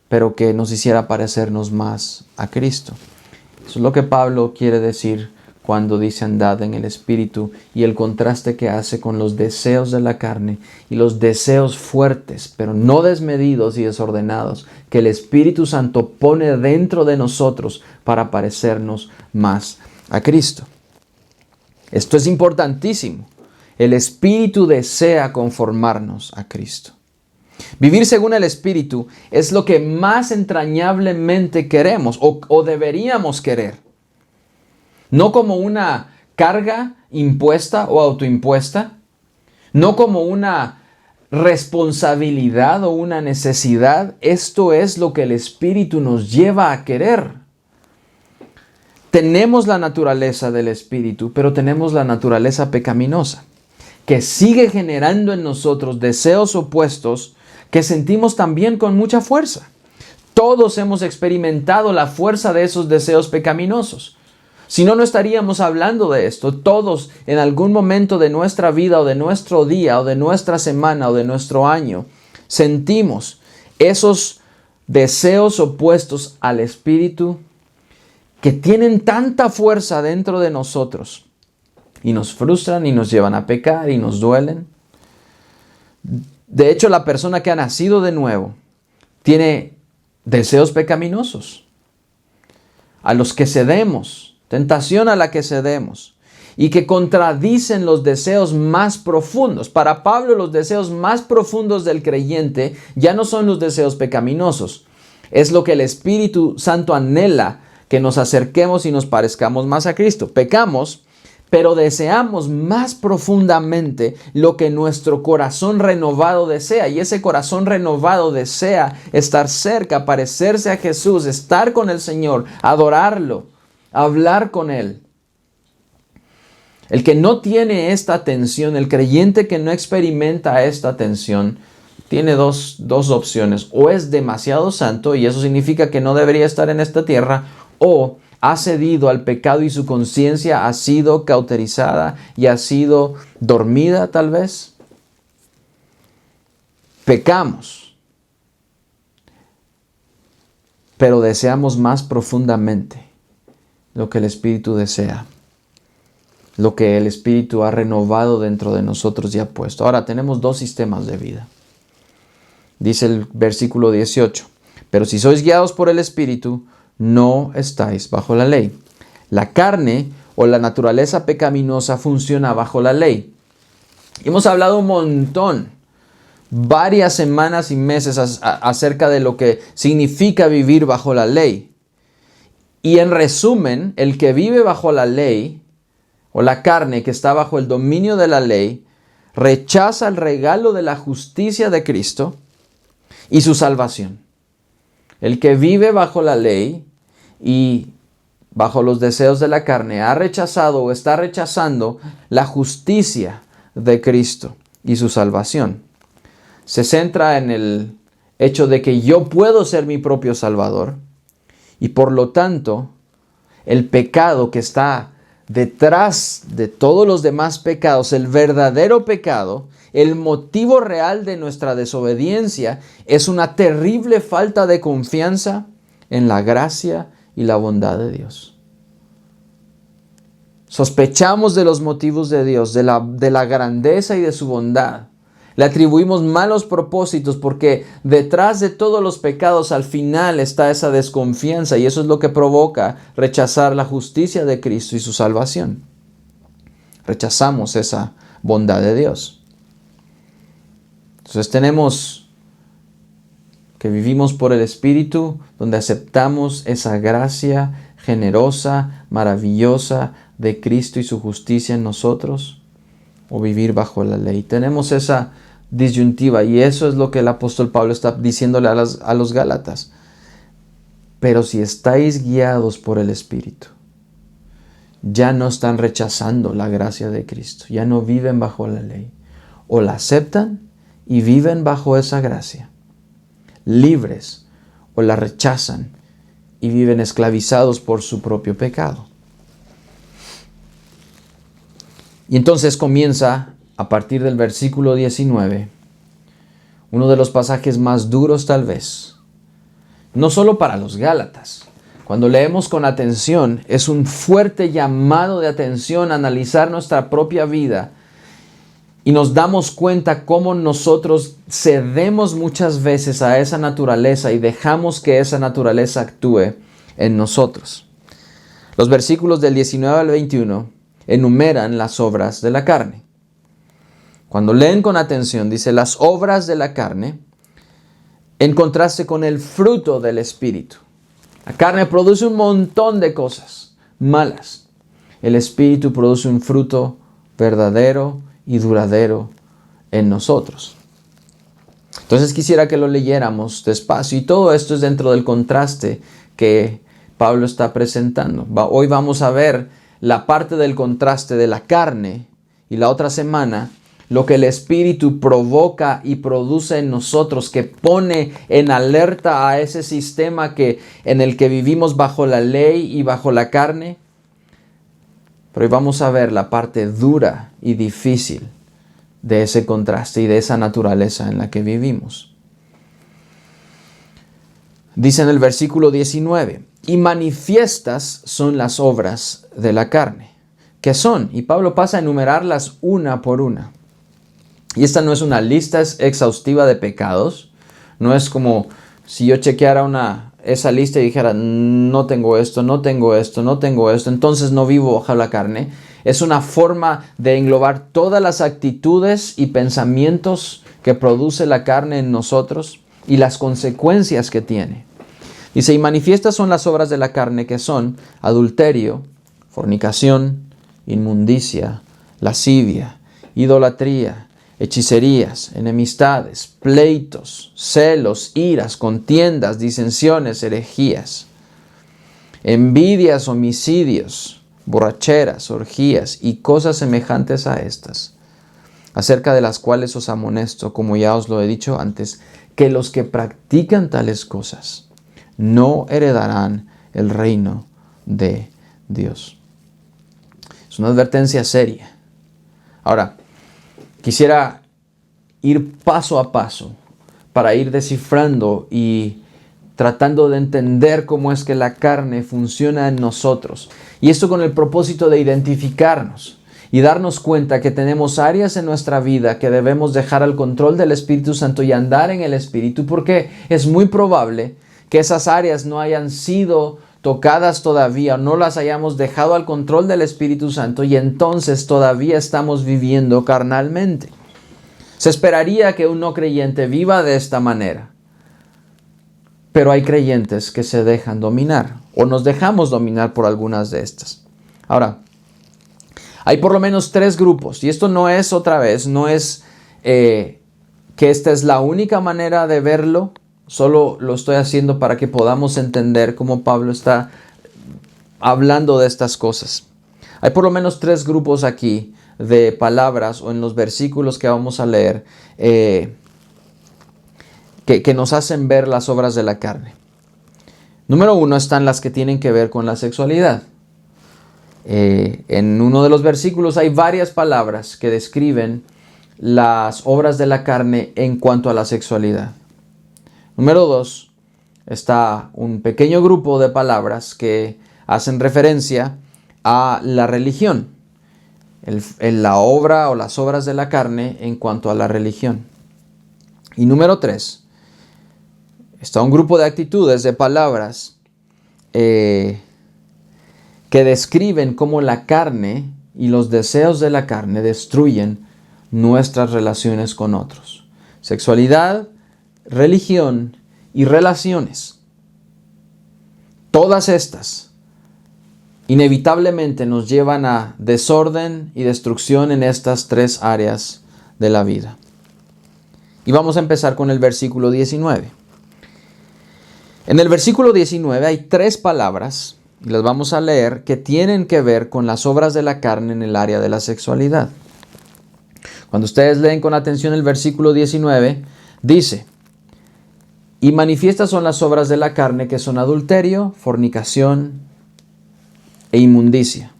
pero que nos hiciera parecernos más a Cristo? Eso es lo que Pablo quiere decir cuando dice andad en el Espíritu, y el contraste que hace con los deseos de la carne y los deseos fuertes, pero no desmedidos y desordenados, que el Espíritu Santo pone dentro de nosotros para parecernos más a Cristo. Esto es importantísimo. El Espíritu desea conformarnos a Cristo. Vivir según el Espíritu es lo que más entrañablemente queremos o deberíamos querer. No como una carga impuesta o autoimpuesta, no como una responsabilidad o una necesidad. Esto es lo que el Espíritu nos lleva a querer. Tenemos la naturaleza del Espíritu, pero tenemos la naturaleza pecaminosa, que sigue generando en nosotros deseos opuestos que sentimos también con mucha fuerza. Todos hemos experimentado la fuerza de esos deseos pecaminosos. Si no, no estaríamos hablando de esto. Todos en algún momento de nuestra vida o de nuestro día o de nuestra semana o de nuestro año sentimos esos deseos opuestos al Espíritu que tienen tanta fuerza dentro de nosotros y nos frustran y nos llevan a pecar y nos duelen. De hecho, la persona que ha nacido de nuevo tiene deseos pecaminosos a los que cedemos. Tentación a la que cedemos. y que contradicen los deseos más profundos. Para Pablo, los deseos más profundos del creyente ya no son los deseos pecaminosos. Es lo que el Espíritu Santo anhela, que nos acerquemos y nos parezcamos más a Cristo. Pecamos, pero deseamos más profundamente lo que nuestro corazón renovado desea. Y ese corazón renovado desea estar cerca, parecerse a Jesús, estar con el Señor, adorarlo, hablar con Él. El que no tiene esta tensión, el creyente que no experimenta esta tensión, tiene dos opciones. O es demasiado santo, y eso significa que no debería estar en esta tierra, o ha cedido al pecado y su conciencia ha sido cauterizada y ha sido dormida tal vez. Pecamos, pero deseamos más profundamente lo que el Espíritu desea, lo que el Espíritu ha renovado dentro de nosotros y ha puesto. Ahora tenemos dos sistemas de vida. Dice el versículo 18, pero si sois guiados por el Espíritu, no estáis bajo la ley. La carne o la naturaleza pecaminosa funciona bajo la ley. Hemos hablado un montón, varias semanas y meses acerca de lo que significa vivir bajo la ley. Y en resumen, el que vive bajo la ley, o la carne que está bajo el dominio de la ley, rechaza el regalo de la justicia de Cristo y su salvación. El que vive bajo la ley y bajo los deseos de la carne ha rechazado o está rechazando la justicia de Cristo y su salvación. Se centra en el hecho de que yo puedo ser mi propio salvador y por lo tanto el pecado que está detrás de todos los demás pecados, el verdadero pecado, el motivo real de nuestra desobediencia es una terrible falta de confianza en la gracia y la bondad de Dios. Sospechamos de los motivos de Dios, de la grandeza y de su bondad. Le atribuimos malos propósitos porque detrás de todos los pecados al final está esa desconfianza y eso es lo que provoca rechazar la justicia de Cristo y su salvación. Rechazamos esa bondad de Dios. Entonces tenemos que vivimos por el Espíritu, donde aceptamos esa gracia generosa, maravillosa de Cristo y su justicia en nosotros, o vivir bajo la ley. Tenemos esa disyuntiva y eso es lo que el apóstol Pablo está diciéndole a los Gálatas. Pero si estáis guiados por el Espíritu, ya no están rechazando la gracia de Cristo, ya no viven bajo la ley, o la aceptan y viven bajo esa gracia, libres, o la rechazan y viven esclavizados por su propio pecado. Y entonces comienza, a partir del versículo 19, uno de los pasajes más duros tal vez, no solo para los Gálatas. Cuando leemos con atención, es un fuerte llamado de atención a analizar nuestra propia vida y nos damos cuenta cómo nosotros cedemos muchas veces a esa naturaleza y dejamos que esa naturaleza actúe en nosotros. Los versículos del 19 al 21 enumeran las obras de la carne. Cuando leen con atención, dice las obras de la carne en contraste con el fruto del Espíritu. La carne produce un montón de cosas malas. El Espíritu produce un fruto verdadero y duradero en nosotros. Entonces quisiera que lo leyéramos despacio y todo esto es dentro del contraste que Pablo está presentando. Hoy vamos a ver la parte del contraste de la carne y la otra semana lo que el Espíritu provoca y produce en nosotros, que pone en alerta a ese sistema en el que vivimos bajo la ley y bajo la carne. Pero hoy vamos a ver la parte dura y difícil de ese contraste y de esa naturaleza en la que vivimos. Dice en el versículo 19, y manifiestas son las obras de la carne. ¿Qué son? Y Pablo pasa a enumerarlas una por una. Y esta no es una lista exhaustiva de pecados. No es como si yo chequeara esa lista y dijera, no tengo esto, no tengo esto, no tengo esto, entonces no vivo bajo la carne. Es una forma de englobar todas las actitudes y pensamientos que produce la carne en nosotros y las consecuencias que tiene. Dice, y manifiestas son las obras de la carne, que son adulterio, fornicación, inmundicia, lascivia, idolatría, hechicerías, enemistades, pleitos, celos, iras, contiendas, disensiones, herejías, envidias, homicidios, borracheras, orgías y cosas semejantes a estas, acerca de las cuales os amonesto, como ya os lo he dicho antes, que los que practican tales cosas no heredarán el reino de Dios. Es una advertencia seria. Ahora, quisiera ir paso a paso para ir descifrando y tratando de entender cómo es que la carne funciona en nosotros. Y esto con el propósito de identificarnos y darnos cuenta que tenemos áreas en nuestra vida que debemos dejar al control del Espíritu Santo y andar en el Espíritu, porque es muy probable que esas áreas no hayan sido tocadas todavía, no las hayamos dejado al control del Espíritu Santo y entonces todavía estamos viviendo carnalmente. Se esperaría que un no creyente viva de esta manera, pero hay creyentes que se dejan dominar o nos dejamos dominar por algunas de estas. Ahora, hay por lo menos 3 grupos y esto no es no es que esta es la única manera de verlo. Solo lo estoy haciendo para que podamos entender cómo Pablo está hablando de estas cosas. Hay por lo menos 3 grupos aquí de palabras o en los versículos que vamos a leer que nos hacen ver las obras de la carne. Número 1 están las que tienen que ver con la sexualidad. En uno de los versículos hay varias palabras que describen las obras de la carne en cuanto a la sexualidad. Número 2, está un pequeño grupo de palabras que hacen referencia a la religión, la obra o las obras de la carne en cuanto a la religión. Y número 3, está un grupo de actitudes, de palabras que describen cómo la carne y los deseos de la carne destruyen nuestras relaciones con otros. Sexualidad, religión y relaciones. Todas estas inevitablemente nos llevan a desorden y destrucción en estas 3 áreas de la vida. Y vamos a empezar con el versículo 19. En el versículo 19 hay 3 palabras, y las vamos a leer, que tienen que ver con las obras de la carne en el área de la sexualidad. Cuando ustedes leen con atención el versículo 19, dice: y manifiestas son las obras de la carne, que son adulterio, fornicación e inmundicia.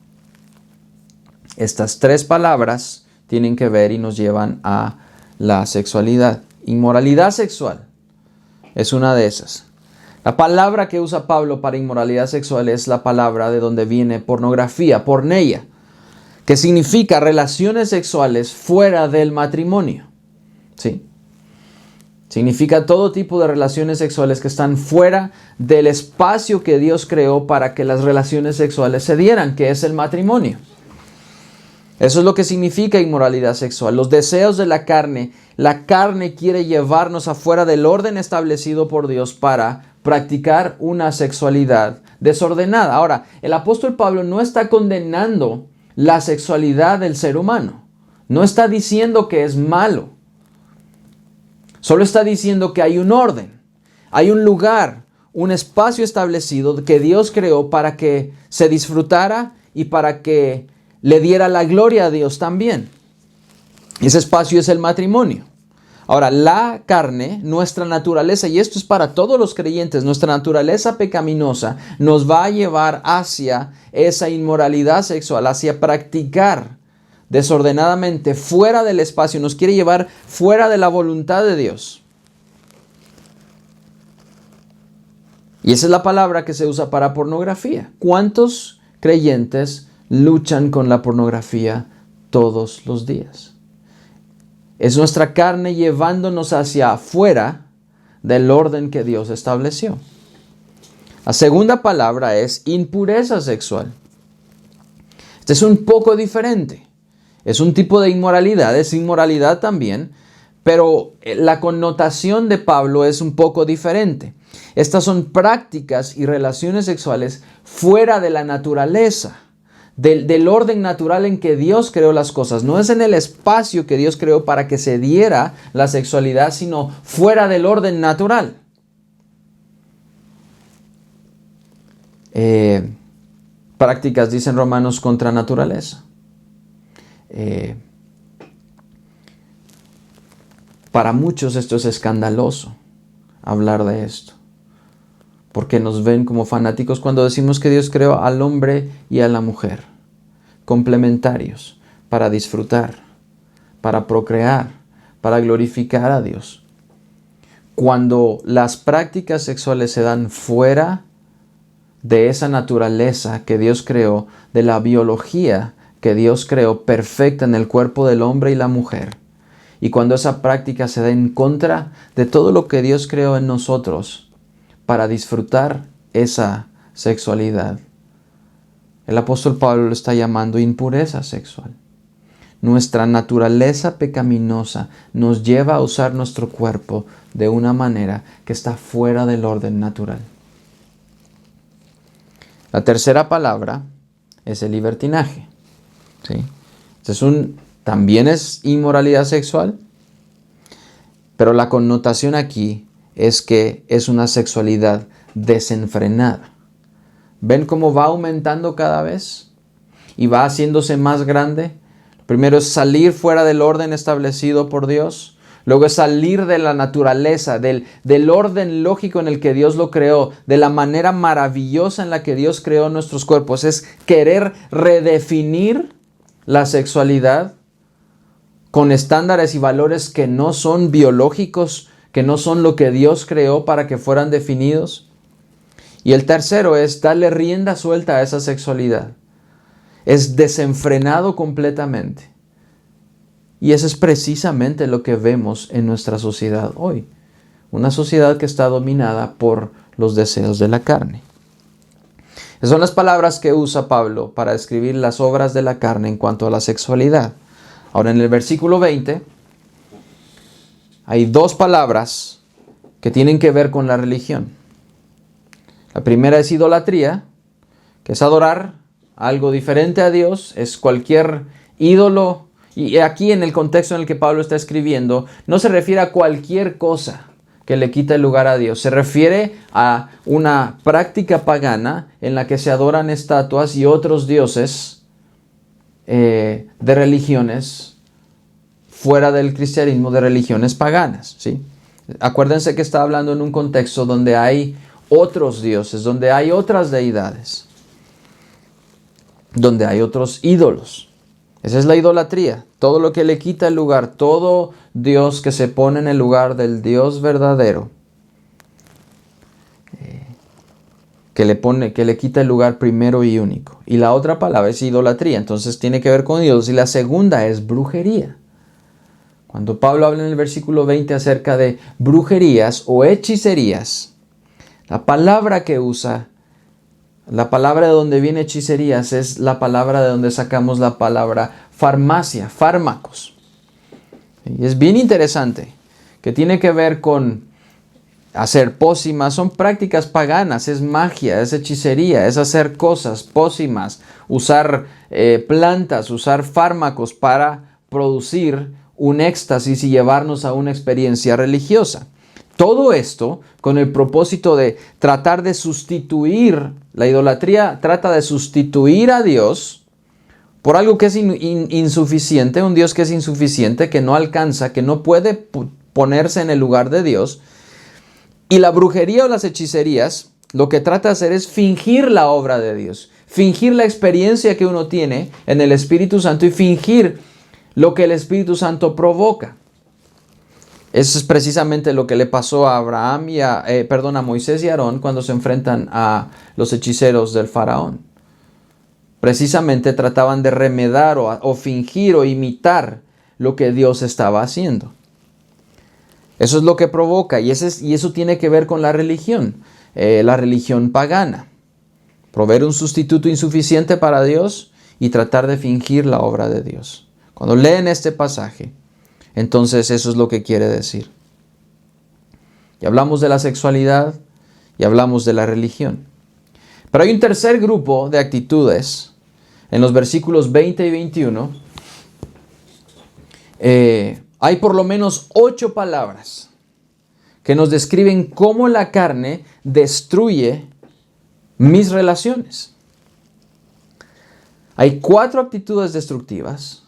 Estas 3 palabras tienen que ver y nos llevan a la sexualidad. Inmoralidad sexual es una de esas. La palabra que usa Pablo para inmoralidad sexual es la palabra de donde viene pornografía, porneia, que significa relaciones sexuales fuera del matrimonio. ¿Sí? Significa todo tipo de relaciones sexuales que están fuera del espacio que Dios creó para que las relaciones sexuales se dieran, que es el matrimonio. Eso es lo que significa inmoralidad sexual. Los deseos de la carne quiere llevarnos afuera del orden establecido por Dios para practicar una sexualidad desordenada. Ahora, el apóstol Pablo no está condenando la sexualidad del ser humano. No está diciendo que es malo. Solo está diciendo que hay un orden, hay un lugar, un espacio establecido que Dios creó para que se disfrutara y para que le diera la gloria a Dios también. Ese espacio es el matrimonio. Ahora, la carne, nuestra naturaleza, y esto es para todos los creyentes, nuestra naturaleza pecaminosa nos va a llevar hacia esa inmoralidad sexual, hacia practicar desordenadamente fuera del espacio, nos quiere llevar fuera de la voluntad de Dios. Y esa es la palabra que se usa para pornografía. ¿Cuántos creyentes luchan con la pornografía todos los días? Es nuestra carne llevándonos hacia afuera del orden que Dios estableció. La segunda palabra es impureza sexual. Este es un poco diferente. Es un tipo de inmoralidad, es inmoralidad también, pero la connotación de Pablo es un poco diferente. Estas son prácticas y relaciones sexuales fuera de la naturaleza, del orden natural en que Dios creó las cosas. No es en el espacio que Dios creó para que se diera la sexualidad, sino fuera del orden natural. Prácticas, dicen Romanos, contra naturaleza. Para muchos esto es escandaloso, hablar de esto, porque nos ven como fanáticos cuando decimos que Dios creó al hombre y a la mujer, complementarios, para disfrutar, para procrear, para glorificar a Dios. Cuando las prácticas sexuales se dan fuera de esa naturaleza que Dios creó, de la biología que Dios creó perfecta en el cuerpo del hombre y la mujer, y cuando esa práctica se da en contra de todo lo que Dios creó en nosotros para disfrutar esa sexualidad, el apóstol Pablo lo está llamando impureza sexual. Nuestra naturaleza pecaminosa nos lleva a usar nuestro cuerpo de una manera que está fuera del orden natural. La tercera palabra es el libertinaje. ¿Sí? También es inmoralidad sexual, pero la connotación aquí es que es una sexualidad desenfrenada. ¿Ven cómo va aumentando cada vez? Y va haciéndose más grande. Primero es salir fuera del orden establecido por Dios. Luego es salir de la naturaleza, del orden lógico en el que Dios lo creó, de la manera maravillosa en la que Dios creó nuestros cuerpos. Es querer redefinir la sexualidad con estándares y valores que no son biológicos, que no son lo que Dios creó para que fueran definidos. Y el tercero es darle rienda suelta a esa sexualidad. Es desenfrenado completamente. Y eso es precisamente lo que vemos en nuestra sociedad hoy. Una sociedad que está dominada por los deseos de la carne. Esas son las palabras que usa Pablo para describir las obras de la carne en cuanto a la sexualidad. Ahora en el versículo 20 hay dos palabras que tienen que ver con la religión. La primera es idolatría, que es adorar algo diferente a Dios, es cualquier ídolo. Y aquí en el contexto en el que Pablo está escribiendo, no se refiere a cualquier cosa que le quita el lugar a Dios. Se refiere a una práctica pagana en la que se adoran estatuas y otros dioses de religiones fuera del cristianismo, de religiones paganas, ¿sí? Acuérdense que está hablando en un contexto donde hay otros dioses, donde hay otras deidades, donde hay otros ídolos. Esa es la idolatría, todo lo que le quita el lugar, todo Dios que se pone en el lugar del Dios verdadero, que le quita el lugar primero y único. Y la otra palabra es idolatría, entonces tiene que ver con Dios. Y la segunda es brujería. Cuando Pablo habla en el versículo 20 acerca de brujerías o hechicerías, la palabra que usa, la palabra de donde viene hechicerías, es la palabra de donde sacamos la palabra farmacia, fármacos. Y es bien interesante, que tiene que ver con hacer pócimas, son prácticas paganas, es magia, es hechicería, es hacer cosas, pócimas, usar plantas, usar fármacos para producir un éxtasis y llevarnos a una experiencia religiosa. Todo esto con el propósito de tratar de sustituir, la idolatría trata de sustituir a Dios por algo que es insuficiente, un Dios que es insuficiente, que no alcanza, que no puede ponerse en el lugar de Dios. Y la brujería o las hechicerías lo que trata de hacer es fingir la obra de Dios, fingir la experiencia que uno tiene en el Espíritu Santo y fingir lo que el Espíritu Santo provoca. Eso es precisamente lo que le pasó a a Moisés y Aarón cuando se enfrentan a los hechiceros del faraón. Precisamente trataban de remedar o fingir o imitar lo que Dios estaba haciendo. Eso es lo que provoca y eso tiene que ver con la religión pagana. Proveer un sustituto insuficiente para Dios y tratar de fingir la obra de Dios. Cuando leen este pasaje, entonces eso es lo que quiere decir. Y hablamos de la sexualidad y hablamos de la religión. Pero hay un tercer grupo de actitudes en los versículos 20 y 21. Hay por lo menos 8 palabras que nos describen cómo la carne destruye mis relaciones. Hay 4 actitudes destructivas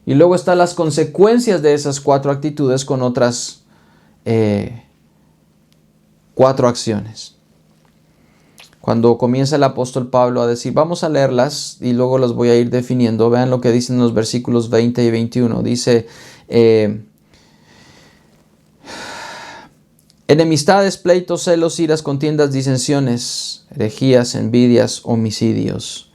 y luego están las consecuencias de esas 4 actitudes con otras 4 acciones. Cuando comienza el apóstol Pablo a decir, vamos a leerlas y luego las voy a ir definiendo. Vean lo que dicen los versículos 20 y 21. Dice, enemistades, pleitos, celos, iras, contiendas, disensiones, herejías, envidias, homicidios.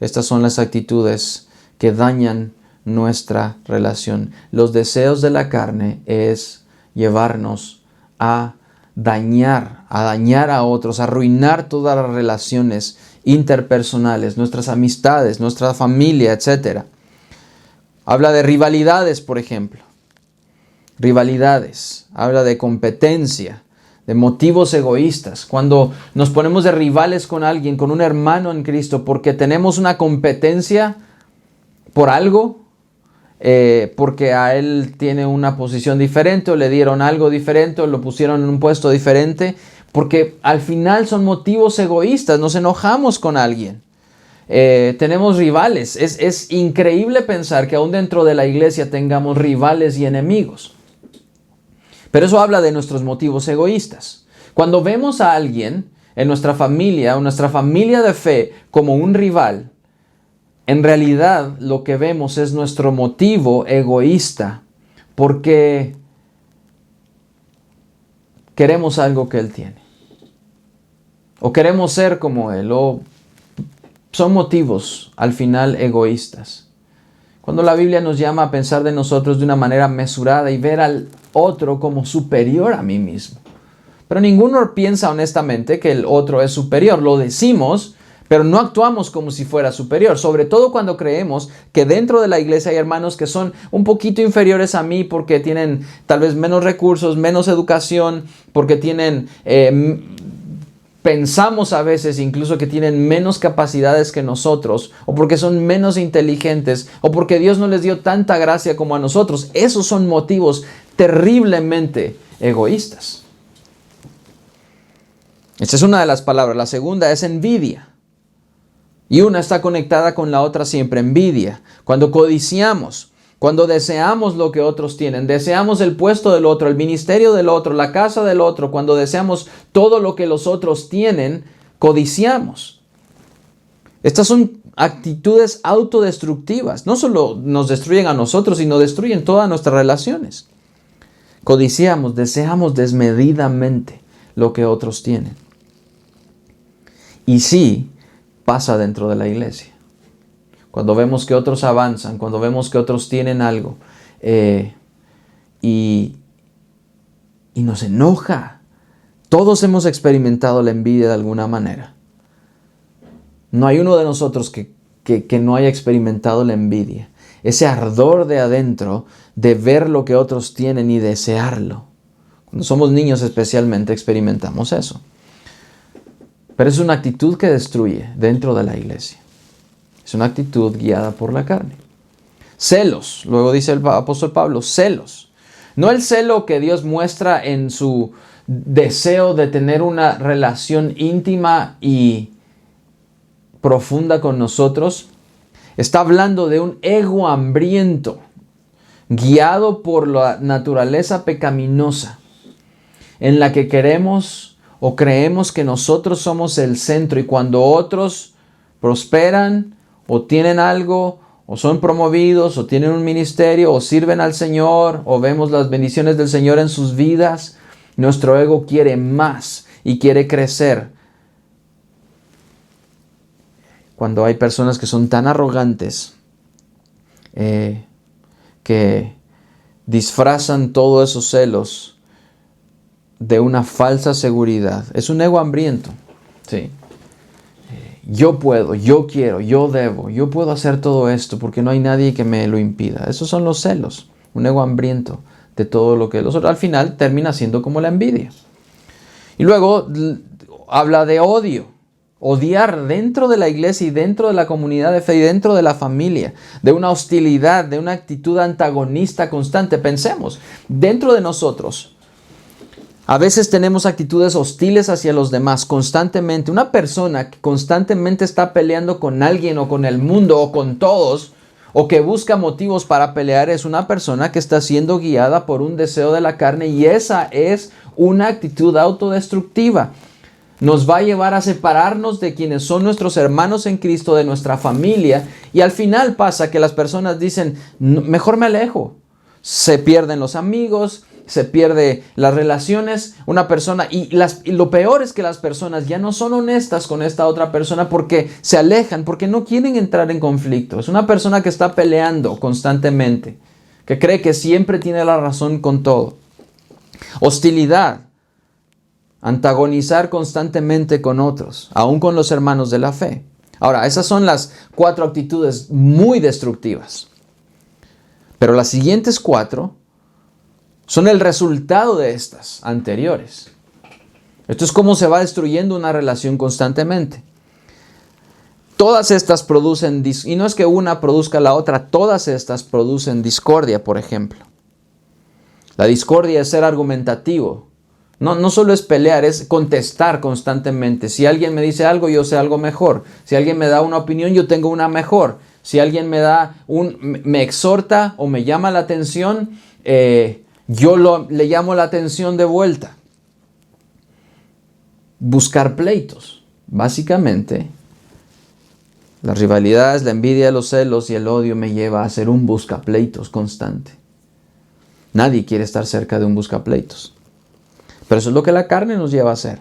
Estas son las actitudes que dañan nuestra relación. Los deseos de la carne es llevarnos a dañar a otros, a arruinar todas las relaciones interpersonales, nuestras amistades, nuestra familia, etc. Habla de rivalidades, por ejemplo. Rivalidades. Habla de competencia, de motivos egoístas. Cuando nos ponemos de rivales con alguien, con un hermano en Cristo, porque tenemos una competencia por algo, porque a él tiene una posición diferente o le dieron algo diferente o lo pusieron en un puesto diferente, porque al final son motivos egoístas, nos enojamos con alguien, tenemos rivales. Es increíble pensar que aún dentro de la iglesia tengamos rivales y enemigos, pero eso habla de nuestros motivos egoístas. Cuando vemos a alguien en nuestra familia o nuestra familia de fe como un rival, en realidad lo que vemos es nuestro motivo egoísta, porque queremos algo que Él tiene, o queremos ser como Él, o son motivos al final egoístas. Cuando la Biblia nos llama a pensar de nosotros de una manera mesurada y ver al otro como superior a mí mismo. Pero ninguno piensa honestamente que el otro es superior. Lo decimos, pero no actuamos como si fuera superior, sobre todo cuando creemos que dentro de la iglesia hay hermanos que son un poquito inferiores a mí porque tienen tal vez menos recursos, menos educación, porque tienen, pensamos a veces incluso que tienen menos capacidades que nosotros, o porque son menos inteligentes, o porque Dios no les dio tanta gracia como a nosotros. Esos son motivos terriblemente egoístas. Esta es una de las palabras. La segunda es envidia. Y una está conectada con la otra siempre, envidia. Cuando codiciamos, cuando deseamos lo que otros tienen, deseamos el puesto del otro, el ministerio del otro, la casa del otro, cuando deseamos todo lo que los otros tienen, codiciamos. Estas son actitudes autodestructivas. No solo nos destruyen a nosotros, sino destruyen todas nuestras relaciones. Codiciamos, deseamos desmedidamente lo que otros tienen. Y sí, pasa dentro de la iglesia. Cuando vemos que otros avanzan, cuando vemos que otros tienen algo, y nos enoja. Todos hemos experimentado la envidia de alguna manera. No hay uno de nosotros que no haya experimentado la envidia. Ese ardor de adentro de ver lo que otros tienen y desearlo. Cuando somos niños especialmente experimentamos eso. Pero es una actitud que destruye dentro de la iglesia. Es una actitud guiada por la carne. Celos, luego dice el apóstol Pablo, celos. No el celo que Dios muestra en su deseo de tener una relación íntima y profunda con nosotros. Está hablando de un ego hambriento, guiado por la naturaleza pecaminosa, en la que queremos o creemos que nosotros somos el centro, y cuando otros prosperan o tienen algo o son promovidos o tienen un ministerio o sirven al Señor o vemos las bendiciones del Señor en sus vidas, nuestro ego quiere más y quiere crecer. Cuando hay personas que son tan arrogantes que disfrazan todos esos celos de una falsa seguridad. Es un ego hambriento. Sí. yo puedo, yo quiero, yo debo, yo puedo hacer todo esto porque no hay nadie que me lo impida. Esos son los celos, un ego hambriento de todo lo que los otros. Al final termina siendo como la envidia. Y luego habla de odio, odiar dentro de la iglesia y dentro de la comunidad de fe y dentro de la familia, de una hostilidad, de una actitud antagonista constante. Pensemos, dentro de nosotros, a veces tenemos actitudes hostiles hacia los demás constantemente. Una persona que constantemente está peleando con alguien o con el mundo o con todos, o que busca motivos para pelear, es una persona que está siendo guiada por un deseo de la carne, y esa es una actitud autodestructiva. Nos va a llevar a separarnos de quienes son nuestros hermanos en Cristo, de nuestra familia, y al final pasa que las personas dicen, mejor me alejo. Se pierden los amigos, se pierde las relaciones, una persona, y lo peor es que las personas ya no son honestas con esta otra persona porque se alejan, porque no quieren entrar en conflicto. Es una persona que está peleando constantemente, que cree que siempre tiene la razón con todo. Hostilidad, antagonizar constantemente con otros, aún con los hermanos de la fe. Ahora, esas son las 4 actitudes muy destructivas. Pero las siguientes 4 son el resultado de estas anteriores. Esto es cómo se va destruyendo una relación constantemente. Todas estas producen, y no es que una produzca la otra, todas estas producen discordia, por ejemplo. La discordia es ser argumentativo. No solo es pelear, es contestar constantemente. Si alguien me dice algo, yo sé algo mejor. Si alguien me da una opinión, yo tengo una mejor. Si alguien me exhorta o me llama la atención, le llamo la atención de vuelta. Buscar pleitos. Básicamente, las rivalidades, la envidia, los celos y el odio me lleva a ser un buscapleitos constante. Nadie quiere estar cerca de un buscapleitos. Pero eso es lo que la carne nos lleva a hacer.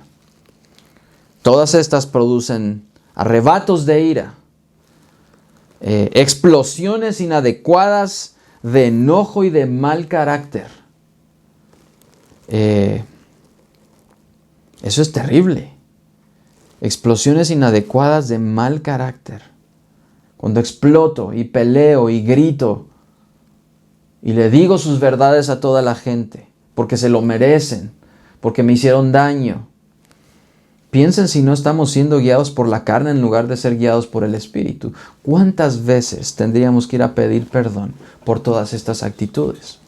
Todas estas producen arrebatos de ira, explosiones inadecuadas de enojo y de mal carácter. Eso es terrible. Explosiones inadecuadas de mal carácter. Cuando exploto y peleo y grito y le digo sus verdades a toda la gente porque se lo merecen, porque me hicieron daño. Piensen si no estamos siendo guiados por la carne en lugar de ser guiados por el Espíritu. ¿Cuántas veces tendríamos que ir a pedir perdón por todas estas actitudes?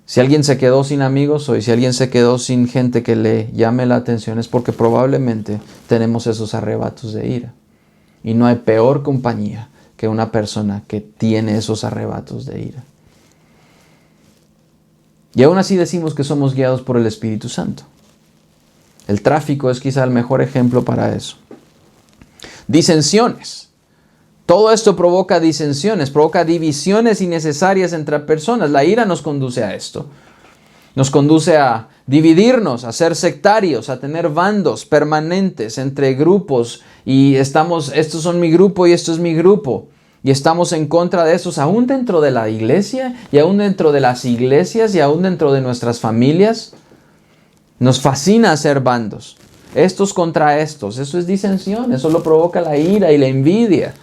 Si alguien se quedó sin amigos o si alguien se quedó sin gente que le llame la atención, es porque probablemente tenemos esos arrebatos de ira. Y no hay peor compañía que una persona que tiene esos arrebatos de ira. Y aún así decimos que somos guiados por el Espíritu Santo. El tráfico es quizá el mejor ejemplo para eso. Disensiones. Todo esto provoca disensiones, provoca divisiones innecesarias entre personas. La ira nos conduce a esto. Nos conduce a dividirnos, a ser sectarios, a tener bandos permanentes entre grupos. Y estos son mi grupo y esto es mi grupo. Y estamos en contra de esos, aún dentro de la iglesia, y aún dentro de las iglesias, y aún dentro de nuestras familias. Nos fascina hacer bandos. Estos contra estos. Eso es disensión. Eso lo provoca la ira y la envidia.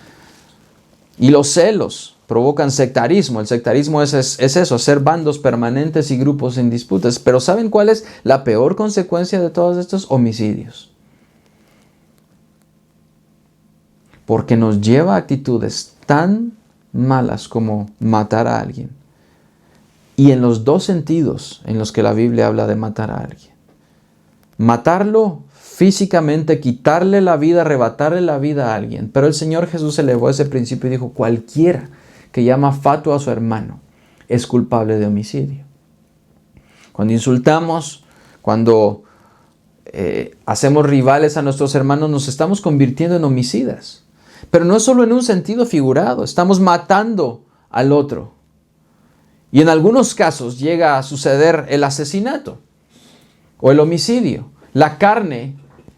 Y los celos provocan sectarismo. El sectarismo es eso, hacer bandos permanentes y grupos en disputas. Pero ¿saben cuál es la peor consecuencia de todos estos? Homicidios. Porque nos lleva a actitudes tan malas como matar a alguien. Y en los 2 sentidos en los que la Biblia habla de matar a alguien. Matarlo físicamente, quitarle la vida, arrebatarle la vida a alguien. Pero el Señor Jesús elevó ese principio y dijo, cualquiera que llama fatuo a su hermano es culpable de homicidio. Cuando insultamos, cuando hacemos rivales a nuestros hermanos, nos estamos convirtiendo en homicidas. Pero no es solo en un sentido figurado, estamos matando al otro. Y en algunos casos llega a suceder el asesinato o el homicidio. La carne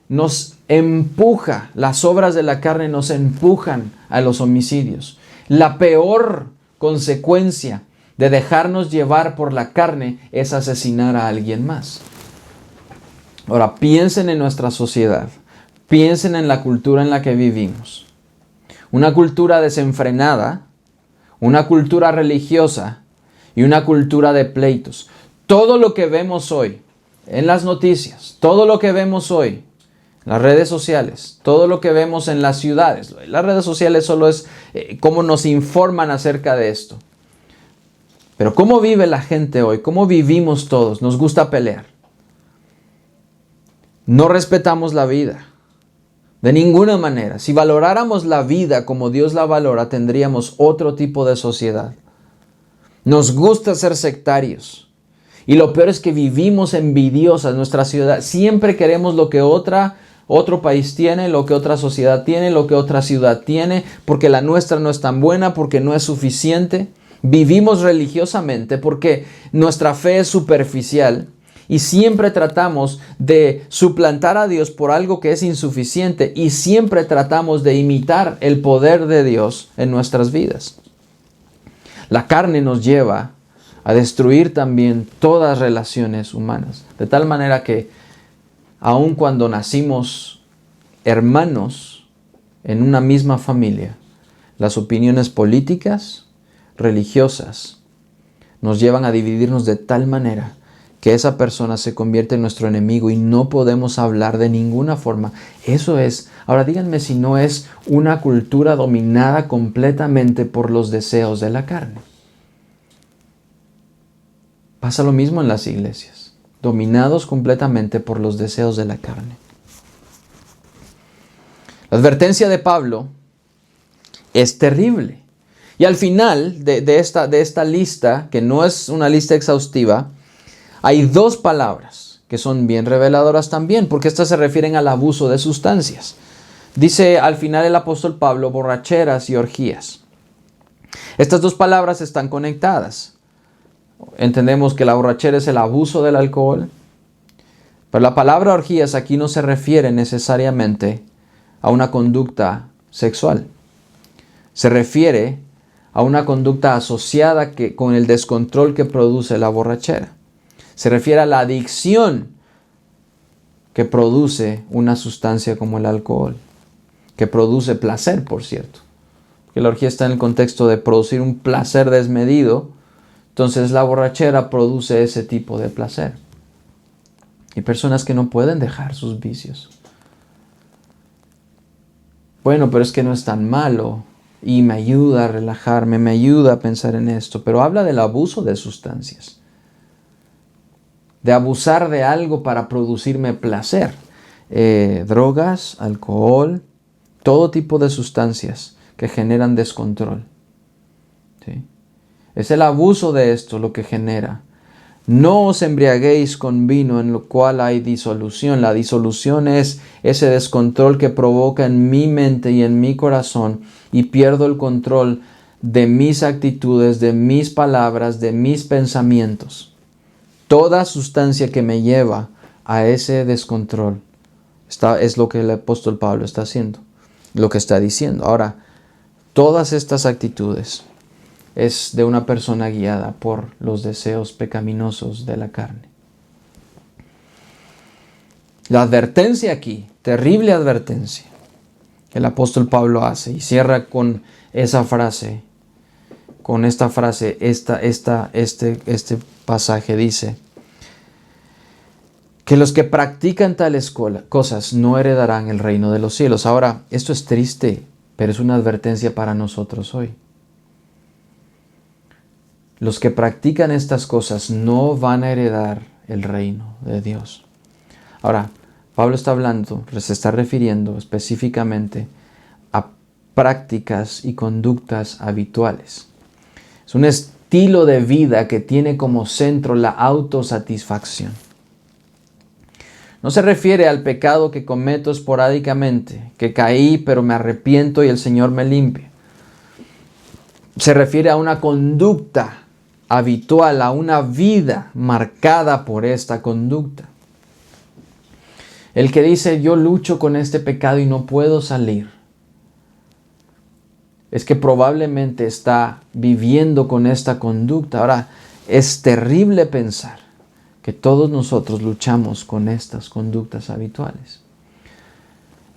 nos empuja, las obras de la carne nos empujan a los homicidios. La peor consecuencia de dejarnos llevar por la carne es asesinar a alguien más. Ahora, piensen en nuestra sociedad. Piensen en la cultura en la que vivimos. Una cultura desenfrenada, una cultura religiosa y una cultura de pleitos. Todo lo que vemos hoy en las noticias, todo lo que vemos hoy en las redes sociales, todo lo que vemos en las ciudades. Las redes sociales solo es cómo nos informan acerca de esto. Pero ¿cómo vive la gente hoy? ¿Cómo vivimos todos? Nos gusta pelear. No respetamos la vida. De ninguna manera. Si valoráramos la vida como Dios la valora, tendríamos otro tipo de sociedad. Nos gusta ser sectarios. Y lo peor es que vivimos envidiosas. Nuestra ciudad, siempre queremos lo que otro país tiene, lo que otra sociedad tiene, lo que otra ciudad tiene, porque la nuestra no es tan buena, porque no es suficiente. Vivimos religiosamente porque nuestra fe es superficial. Y siempre tratamos de suplantar a Dios por algo que es insuficiente. Y siempre tratamos de imitar el poder de Dios en nuestras vidas. La carne nos lleva a destruir también todas relaciones humanas. De tal manera que aun cuando nacimos hermanos en una misma familia, las opiniones políticas, religiosas, nos llevan a dividirnos de tal manera que esa persona se convierte en nuestro enemigo y no podemos hablar de ninguna forma. Eso es, ahora díganme si no es una cultura dominada completamente por los deseos de la carne. Pasa lo mismo en las iglesias, dominados completamente por los deseos de la carne. La advertencia de Pablo es terrible. Y al final de esta lista, que no es una lista exhaustiva, hay dos palabras que son bien reveladoras también, porque estas se refieren al abuso de sustancias. Dice al final el apóstol Pablo, borracheras y orgías. Estas dos palabras están conectadas. Entendemos que la borrachera es el abuso del alcohol, pero la palabra orgías aquí no se refiere necesariamente a una conducta sexual. Se refiere a una conducta asociada con el descontrol que produce la borrachera. Se refiere a la adicción que produce una sustancia como el alcohol, que produce placer, por cierto. Porque la orgía está en el contexto de producir un placer desmedido, entonces la borrachera produce ese tipo de placer. Hay personas que no pueden dejar sus vicios. Bueno, pero es que no es tan malo y me ayuda a relajarme, me ayuda a pensar en esto, pero habla del abuso de sustancias. De abusar de algo para producirme placer. Drogas, alcohol, todo tipo de sustancias que generan descontrol. ¿Sí? Es el abuso de esto lo que genera. No os embriaguéis con vino en lo cual hay disolución. La disolución es ese descontrol que provoca en mi mente y en mi corazón y pierdo el control de mis actitudes, de mis palabras, de mis pensamientos. Toda sustancia que me lleva a ese descontrol es lo que el apóstol Pablo está haciendo, lo que está diciendo. Ahora, todas estas actitudes es de una persona guiada por los deseos pecaminosos de la carne. La advertencia aquí, terrible advertencia, que el apóstol Pablo hace y cierra con esa frase, con esta frase, este pasaje dice que los que practican tales cosas no heredarán el reino de los cielos. Ahora, esto es triste, pero es una advertencia para nosotros hoy. Los que practican estas cosas no van a heredar el reino de Dios. Ahora, Pablo está hablando, se está refiriendo específicamente a prácticas y conductas habituales. Es un estilo de vida que tiene como centro la autosatisfacción. No se refiere al pecado que cometo esporádicamente, que caí pero me arrepiento y el Señor me limpia. Se refiere a una conducta habitual, a una vida marcada por esta conducta. El que dice yo lucho con este pecado y no puedo salir, es que probablemente está viviendo con esta conducta. Ahora, es terrible pensar que todos nosotros luchamos con estas conductas habituales.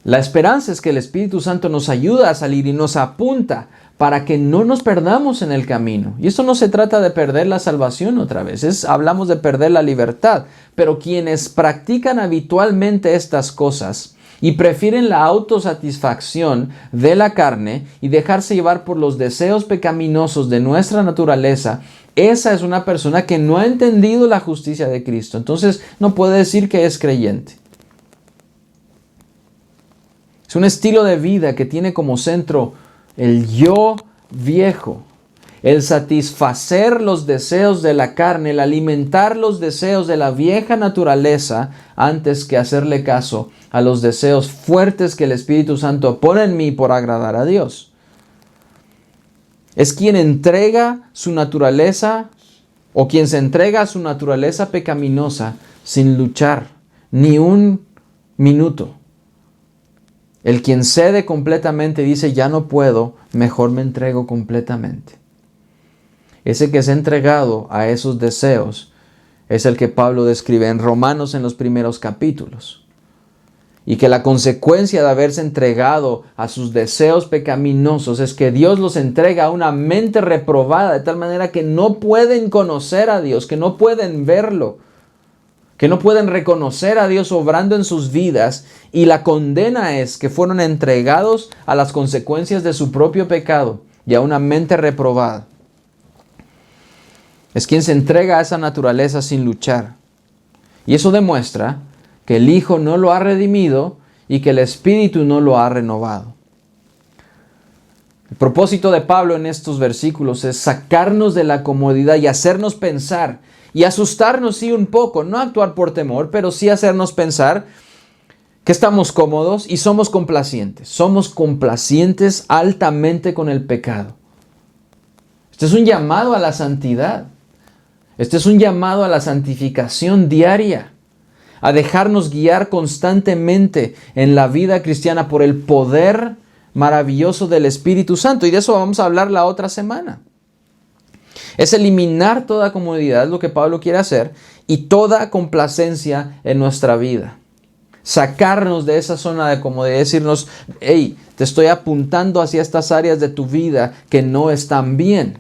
La esperanza es que el Espíritu Santo nos ayuda a salir y nos apunta para que no nos perdamos en el camino. Y esto no se trata de perder la salvación otra vez, hablamos de perder la libertad. Pero quienes practican habitualmente estas cosas y prefieren la autosatisfacción de la carne y dejarse llevar por los deseos pecaminosos de nuestra naturaleza, esa es una persona que no ha entendido la justicia de Cristo. Entonces no puede decir que es creyente. Es un estilo de vida que tiene como centro el yo viejo, el satisfacer los deseos de la carne, el alimentar los deseos de la vieja naturaleza antes que hacerle caso a los deseos fuertes que el Espíritu Santo pone en mí por agradar a Dios. Es quien entrega su naturaleza o quien se entrega a su naturaleza pecaminosa sin luchar ni un minuto. El quien cede completamente dice, ya no puedo, mejor me entrego completamente. Ese que se ha entregado a esos deseos es el que Pablo describe en Romanos en los primeros capítulos. Y que la consecuencia de haberse entregado a sus deseos pecaminosos es que Dios los entrega a una mente reprobada, de tal manera que no pueden conocer a Dios, que no pueden verlo, que no pueden reconocer a Dios obrando en sus vidas, y la condena es que fueron entregados a las consecuencias de su propio pecado y a una mente reprobada. Es quien se entrega a esa naturaleza sin luchar. Y eso demuestra que el Hijo no lo ha redimido y que el Espíritu no lo ha renovado. El propósito de Pablo en estos versículos es sacarnos de la comodidad y hacernos pensar y asustarnos, sí, un poco, no actuar por temor, pero sí hacernos pensar que estamos cómodos y somos complacientes. Somos complacientes altamente con el pecado. Este es un llamado a la santidad. Este es un llamado a la santificación diaria, a dejarnos guiar constantemente en la vida cristiana por el poder maravilloso del Espíritu Santo. Y de eso vamos a hablar la otra semana. Es eliminar toda comodidad, lo que Pablo quiere hacer, y toda complacencia en nuestra vida. Sacarnos de esa zona de comodidad y decirnos, hey, te estoy apuntando hacia estas áreas de tu vida que no están bien.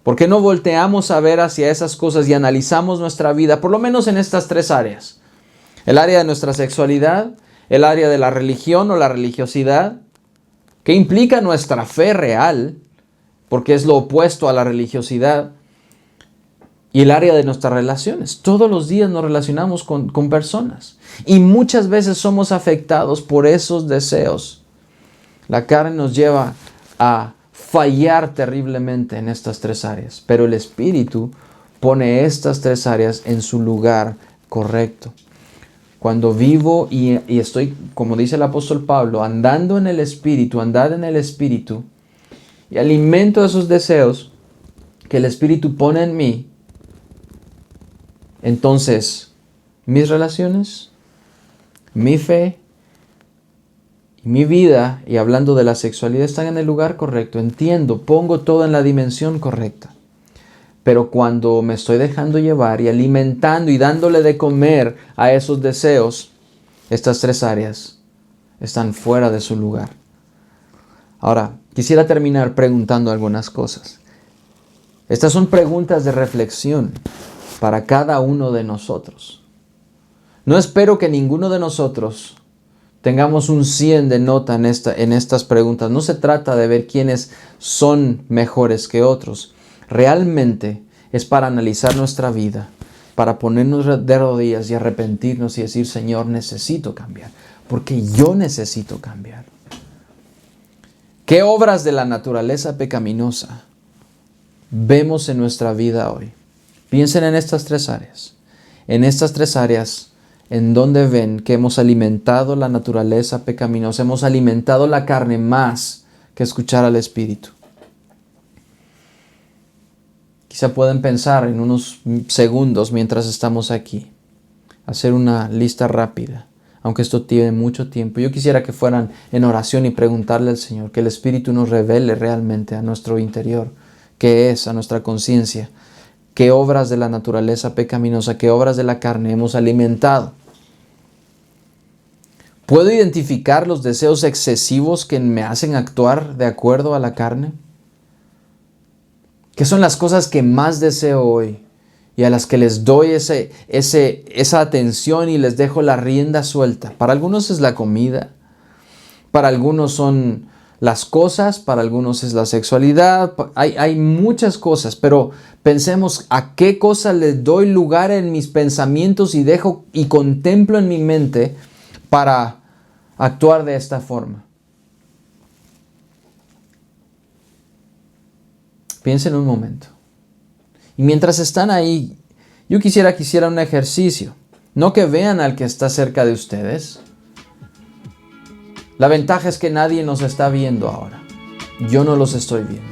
¿Por qué no volteamos a ver hacia esas cosas y analizamos nuestra vida, por lo menos en estas tres áreas? El área de nuestra sexualidad, el área de la religión o la religiosidad, que implica nuestra fe real, porque es lo opuesto a la religiosidad, y el área de nuestras relaciones. Todos los días nos relacionamos con personas y muchas veces somos afectados por esos deseos. La carne nos lleva a fallar terriblemente en estas tres áreas, pero el Espíritu pone estas tres áreas en su lugar correcto. Cuando vivo y estoy, como dice el apóstol Pablo, andando en el Espíritu, andad en el Espíritu, y alimento esos deseos que el Espíritu pone en mí, entonces mis relaciones, mi fe y mi vida, y hablando de la sexualidad, están en el lugar correcto. Entiendo, pongo todo en la dimensión correcta. Pero cuando me estoy dejando llevar y alimentando y dándole de comer a esos deseos, estas tres áreas están fuera de su lugar. Ahora, quisiera terminar preguntando algunas cosas. Estas son preguntas de reflexión para cada uno de nosotros. No espero que ninguno de nosotros tengamos un 100 de nota en estas preguntas. No se trata de ver quiénes son mejores que otros. Realmente es para analizar nuestra vida, para ponernos de rodillas y arrepentirnos y decir, Señor, necesito cambiar, porque yo necesito cambiar. ¿Qué obras de la naturaleza pecaminosa vemos en nuestra vida hoy? Piensen en estas tres áreas. En estas tres áreas, en donde ven que hemos alimentado la naturaleza pecaminosa, hemos alimentado la carne más que escuchar al Espíritu. Quizá pueden pensar en unos segundos mientras estamos aquí, hacer una lista rápida, aunque esto tiene mucho tiempo. Yo quisiera que fueran en oración y preguntarle al Señor, que el Espíritu nos revele realmente a nuestro interior, qué es, a nuestra conciencia, qué obras de la naturaleza pecaminosa, qué obras de la carne hemos alimentado. ¿Puedo identificar los deseos excesivos que me hacen actuar de acuerdo a la carne? ¿Qué son las cosas que más deseo hoy y a las que les doy esa atención y les dejo la rienda suelta? Para algunos es la comida, para algunos son las cosas, para algunos es la sexualidad, hay muchas cosas, pero pensemos a qué cosa les doy lugar en mis pensamientos y dejo y contemplo en mi mente para actuar de esta forma. Piensen un momento. Y mientras están ahí, yo quisiera que hicieran un ejercicio. No que vean al que está cerca de ustedes. La ventaja es que nadie nos está viendo ahora. Yo no los estoy viendo.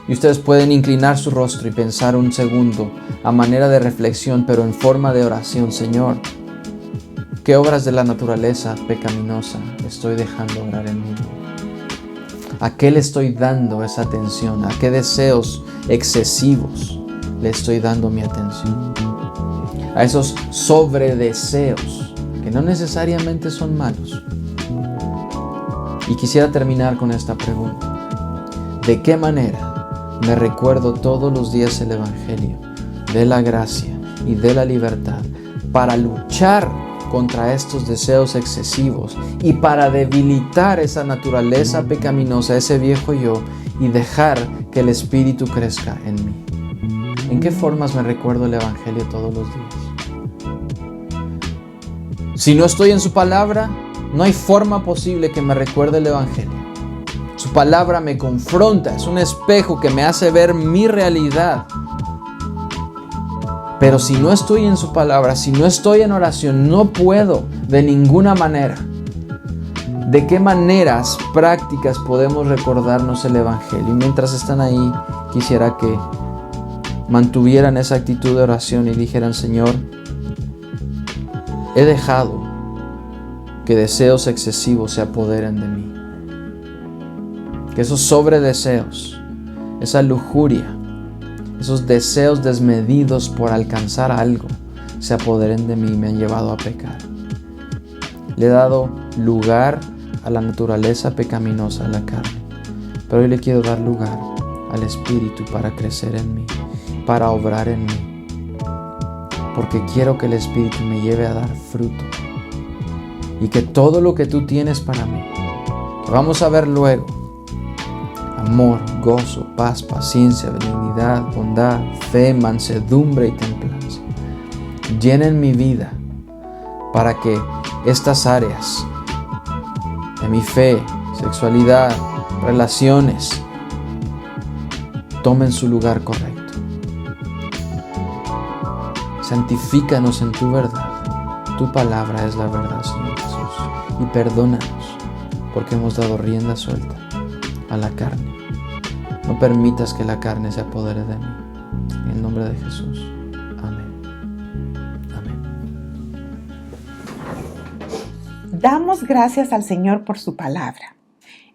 Y ustedes pueden inclinar su rostro y pensar un segundo a manera de reflexión, pero en forma de oración. Señor, ¿qué obras de la naturaleza pecaminosa estoy dejando obrar en mí? ¿A qué le estoy dando esa atención? ¿A qué deseos excesivos le estoy dando mi atención? A esos sobredeseos que no necesariamente son malos. Y quisiera terminar con esta pregunta. ¿De qué manera me recuerdo todos los días el Evangelio de la gracia y de la libertad para luchar contra estos deseos excesivos y para debilitar esa naturaleza pecaminosa, ese viejo yo, y dejar que el Espíritu crezca en mí? ¿En qué formas me recuerdo el Evangelio todos los días? Si no estoy en su palabra, no hay forma posible que me recuerde el Evangelio. Su palabra me confronta, es un espejo que me hace ver mi realidad. Pero si no estoy en su palabra, si no estoy en oración, no puedo de ninguna manera. ¿De qué maneras prácticas podemos recordarnos el Evangelio? Y mientras están ahí, quisiera que mantuvieran esa actitud de oración y dijeran: Señor, he dejado que deseos excesivos se apoderen de mí. Que esos sobredeseos, esa lujuria, esos deseos desmedidos por alcanzar algo se apoderen de mí y me han llevado a pecar. Le he dado lugar a la naturaleza pecaminosa, a la carne. Pero hoy le quiero dar lugar al Espíritu para crecer en mí, para obrar en mí. Porque quiero que el Espíritu me lleve a dar fruto. Y que todo lo que tú tienes para mí, que vamos a ver luego, amor, gozo, paz, paciencia, benignidad, bondad, fe, mansedumbre y templanza, llenen mi vida para que estas áreas de mi fe, sexualidad, relaciones, tomen su lugar correcto. Santifícanos en tu verdad. Tu palabra es la verdad, Señor Jesús. Y perdónanos porque hemos dado rienda suelta a la carne. No permitas que la carne se apodere de mí. En el nombre de Jesús. Amén. Amén. Damos gracias al Señor por su palabra.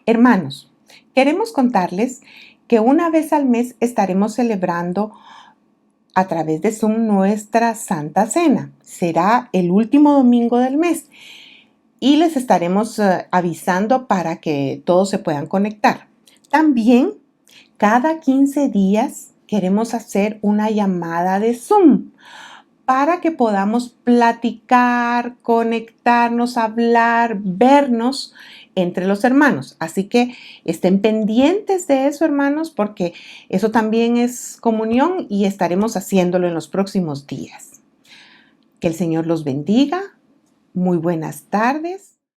Hermanos, queremos contarles que una vez al mes estaremos celebrando a través de Zoom nuestra Santa Cena. Será el último domingo del mes y les estaremos avisando para que todos se puedan conectar. También cada 15 días queremos hacer una llamada de Zoom para que podamos platicar, conectarnos, hablar, vernos entre los hermanos. Así que estén pendientes de eso, hermanos, porque eso también es comunión y estaremos haciéndolo en los próximos días. Que el Señor los bendiga. Muy buenas tardes.